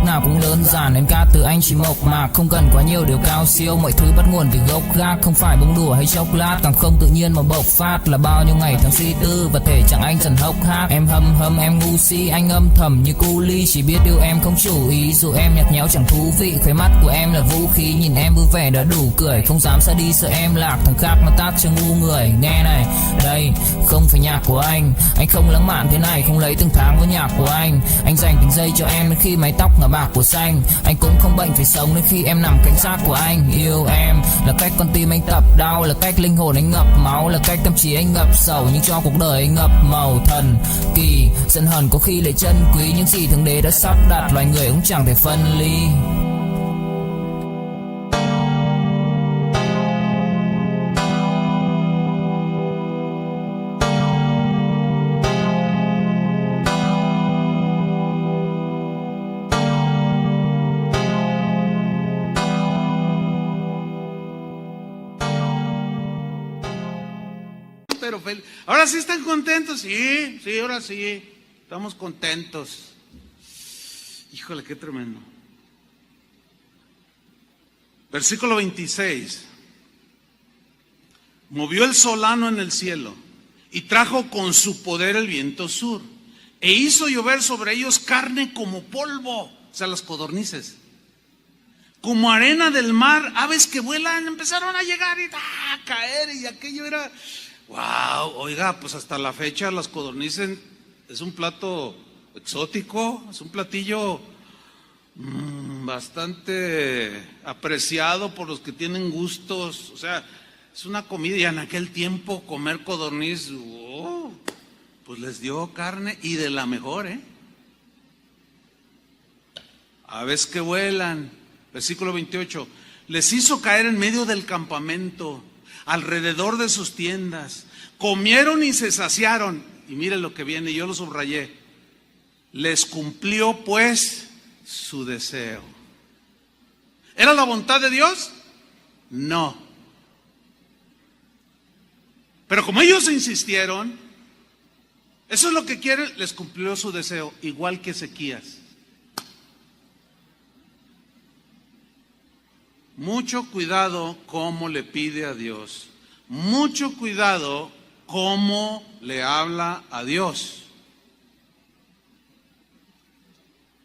Nào cũng đơn giản, em ca từ anh chỉ mộc mạc, không cần quá nhiều điều cao siêu. Mọi thứ bắt nguồn từ gốc gác, không phải bông đùa hay chốc lát, càng không tự nhiên mà bộc phát. Là bao nhiêu ngày tháng suy tư và thể chẳng anh dần hốc hác. Em hâm em ngu si, anh âm thầm như cu ly. Chỉ biết yêu em không chủ ý, dù em nhạt nhẽo chẳng thú vị. Khóe mắt của em là vũ khí, nhìn em vui vẻ đã đủ cười. Không dám xa đi sợ em lạc, thằng khác nó tát cho ngu người. Nghe này, đây không phải nhạc của anh không lãng mạn thế này, không lấy từng tháng với nhạc của anh dành từng giây cho em đến khi mái tóc ngả bạc của xanh. Anh cũng không bệnh phải sống đến khi em nằm cạnh sát của anh. Yêu em là cách con tim anh tập đau, là cách linh hồn anh ngập máu, là cách tâm trí anh ngập sầu, nhưng cho cuộc đời anh ngập màu thần kỳ. Giận hờn có khi lấy chân quý, những gì thượng đế đã sắp đặt, loài người cũng chẳng thể phân ly. Ahora sí están contentos, sí, ahora sí, estamos contentos. Híjole, qué tremendo. Versículo 26. Movió el solano en el cielo y trajo con su poder el viento sur e hizo llover sobre ellos carne como polvo, o sea, las codornices, como arena del mar, aves que vuelan, empezaron a llegar y a caer, y aquello era... Wow, oiga, pues hasta la fecha las codornices es un plato exótico, es un platillo bastante apreciado por los que tienen gustos, o sea, es una comida. Y en aquel tiempo comer codorniz, pues les dio carne y de la mejor, aves que vuelan. Versículo 28, les hizo caer en medio del campamento, alrededor de sus tiendas, comieron y se saciaron. Y mire lo que viene, yo lo subrayé. Les cumplió pues su deseo. ¿Era la voluntad de Dios? No. Pero como ellos insistieron, eso es lo que quieren, les cumplió su deseo, igual que Ezequías. Mucho cuidado cómo le pide a Dios. Mucho cuidado cómo le habla a Dios.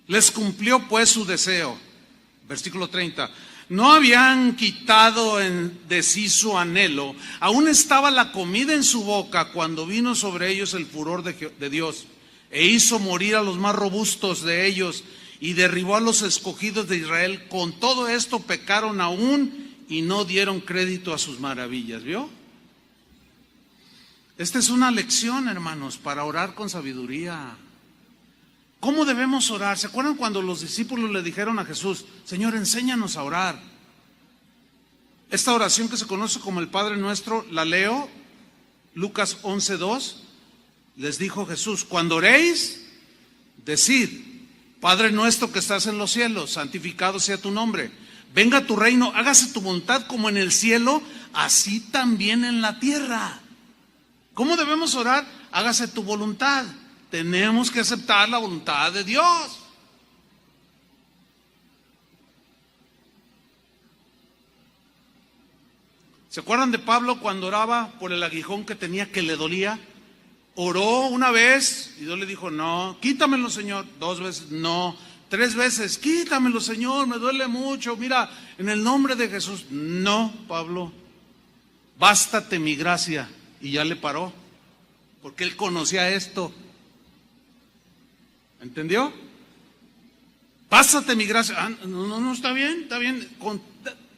Les cumplió pues su deseo. Versículo 30. No habían quitado de sí su anhelo. Aún estaba la comida en su boca cuando vino sobre ellos el furor de Dios. E hizo morir a los más robustos de ellos y derribó a los escogidos de Israel. Con todo esto pecaron aún y no dieron crédito a sus maravillas. ¿Vio? Esta es una lección, hermanos, para orar con sabiduría. ¿Cómo debemos orar? ¿Se acuerdan cuando los discípulos le dijeron a Jesús: Señor, enséñanos a orar? Esta oración que se conoce como el Padre Nuestro, la leo, Lucas 11:2. Les dijo Jesús: cuando oréis, decid: Padre nuestro que estás en los cielos, santificado sea tu nombre. Venga tu reino, hágase tu voluntad como en el cielo, así también en la tierra. ¿Cómo debemos orar? Hágase tu voluntad. Tenemos que aceptar la voluntad de Dios. ¿Se acuerdan de Pablo cuando oraba por el aguijón que tenía, que le dolía? Oró una vez y Dios le dijo: no, quítamelo, Señor. 2 veces, no. 3 veces, quítamelo, Señor, me duele mucho. Mira, en el nombre de Jesús. No, Pablo, bástate mi gracia. Y ya le paró, porque él conocía esto. ¿Entendió? Bástate mi gracia. No, está bien.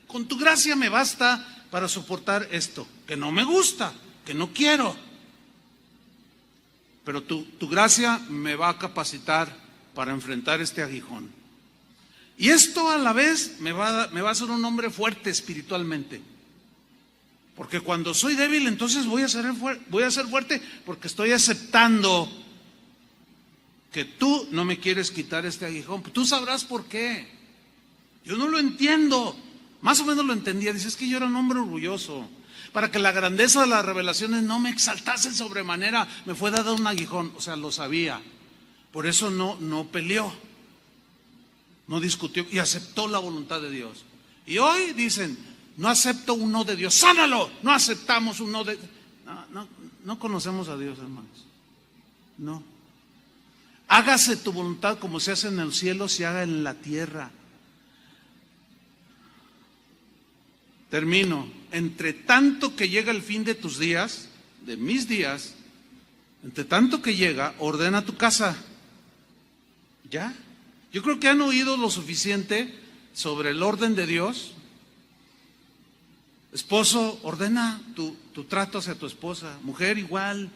Con tu gracia me basta para soportar esto, que no me gusta, que no quiero. Pero tu gracia me va a capacitar para enfrentar este aguijón. Y esto a la vez me va a hacer un hombre fuerte espiritualmente. Porque cuando soy débil, entonces voy a ser fuerte porque estoy aceptando que tú no me quieres quitar este aguijón. Tú sabrás por qué. Yo no lo entiendo. Más o menos lo entendía. Dice, es que yo era un hombre orgulloso. Para que la grandeza de las revelaciones no me exaltase sobremanera, me fue dado un aguijón. O sea, lo sabía. Por eso no peleó, no discutió y aceptó la voluntad de Dios. Y hoy dicen, no acepto un no de Dios, sánalo. No aceptamos un no de... No conocemos a Dios, hermanos. No. Hágase tu voluntad como se hace en el cielo, se haga en la tierra. Termino. Entre tanto que llega el fin de tus días, de mis días, entre tanto que llega, ordena tu casa. ¿Ya? Yo creo que han oído lo suficiente sobre el orden de Dios. Esposo, ordena tu trato hacia tu esposa. Mujer, igual.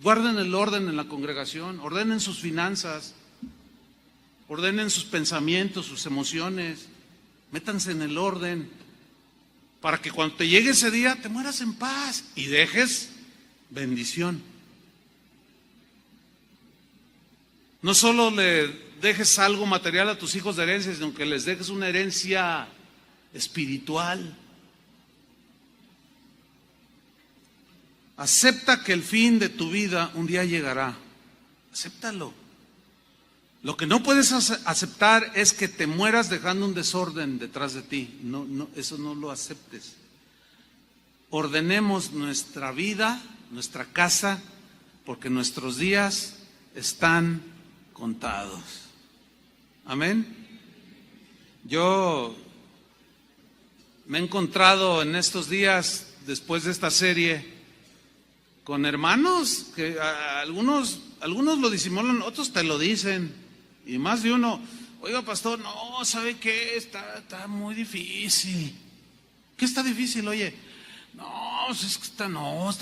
Guarden el orden en la congregación, ordenen sus finanzas, ordenen sus pensamientos, sus emociones, métanse en el orden, para que cuando te llegue ese día te mueras en paz y dejes bendición. No solo le dejes algo material a tus hijos de herencia, sino que les dejes una herencia espiritual. Acepta que el fin de tu vida un día llegará. Acéptalo. Lo que no puedes aceptar es que te mueras dejando un desorden detrás de ti. No, eso no lo aceptes. Ordenemos nuestra vida, nuestra casa, porque nuestros días están contados. Amén. Yo me he encontrado en estos días, después de esta serie, con hermanos que algunos lo disimulan, otros te lo dicen, y más de uno, oiga pastor, no, ¿sabe qué? Está muy difícil. ¿Qué está difícil? Oye, no, es que está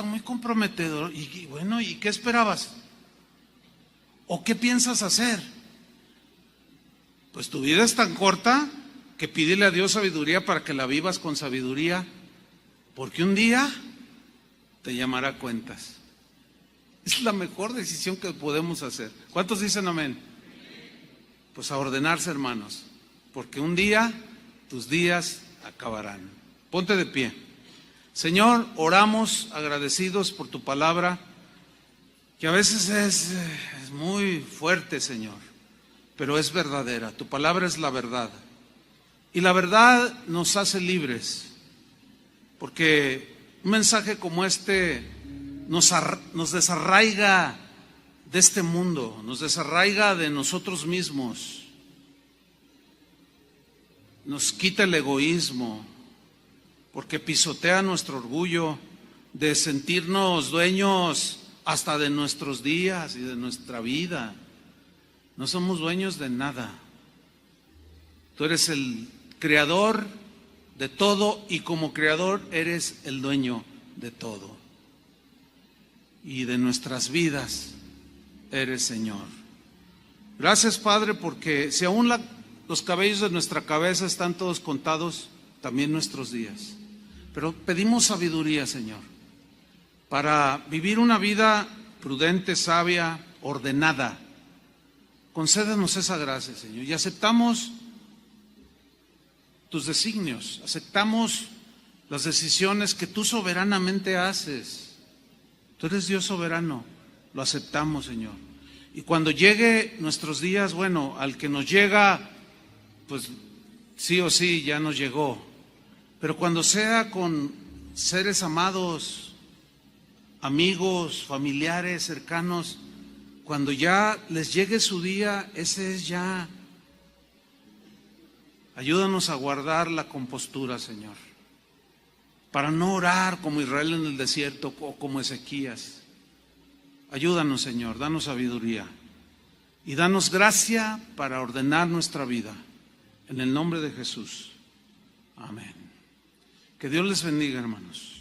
muy comprometedor. Y bueno, ¿y qué esperabas? ¿O qué piensas hacer? Pues tu vida es tan corta que pídele a Dios sabiduría para que la vivas con sabiduría, porque un día te llamará cuentas. Es la mejor decisión que podemos hacer. ¿Cuántos dicen amén? Pues a ordenarse, hermanos, porque un día tus días acabarán. Ponte de pie. Señor, oramos agradecidos por tu palabra, que a veces es muy fuerte, Señor, pero es verdadera. Tu palabra es la verdad. Y la verdad nos hace libres, porque un mensaje como este nos desarraiga de este mundo, nos desarraiga de nosotros mismos, nos quita el egoísmo, porque pisotea nuestro orgullo de sentirnos dueños hasta de nuestros días y de nuestra vida. No somos dueños de nada. Tú eres el creador de todo y como creador eres el dueño de todo. Y de nuestras vidas eres Señor. Gracias, Padre, porque si aún los cabellos de nuestra cabeza están todos contados, también nuestros días. Pero pedimos sabiduría, Señor, para vivir una vida prudente, sabia, ordenada. Concédenos esa gracia, Señor, y aceptamos tus designios, aceptamos las decisiones que tú soberanamente haces. Tú eres Dios soberano, lo aceptamos, Señor. Y cuando llegue nuestros días, bueno, al que nos llega, pues sí o sí ya nos llegó. Pero cuando sea con seres amados, amigos, familiares, cercanos, cuando ya les llegue su día, ese es ya. Ayúdanos a guardar la compostura, Señor, para no orar como Israel en el desierto o como Ezequías. Ayúdanos, Señor, danos sabiduría y danos gracia para ordenar nuestra vida. En el nombre de Jesús. Amén. Que Dios les bendiga, hermanos.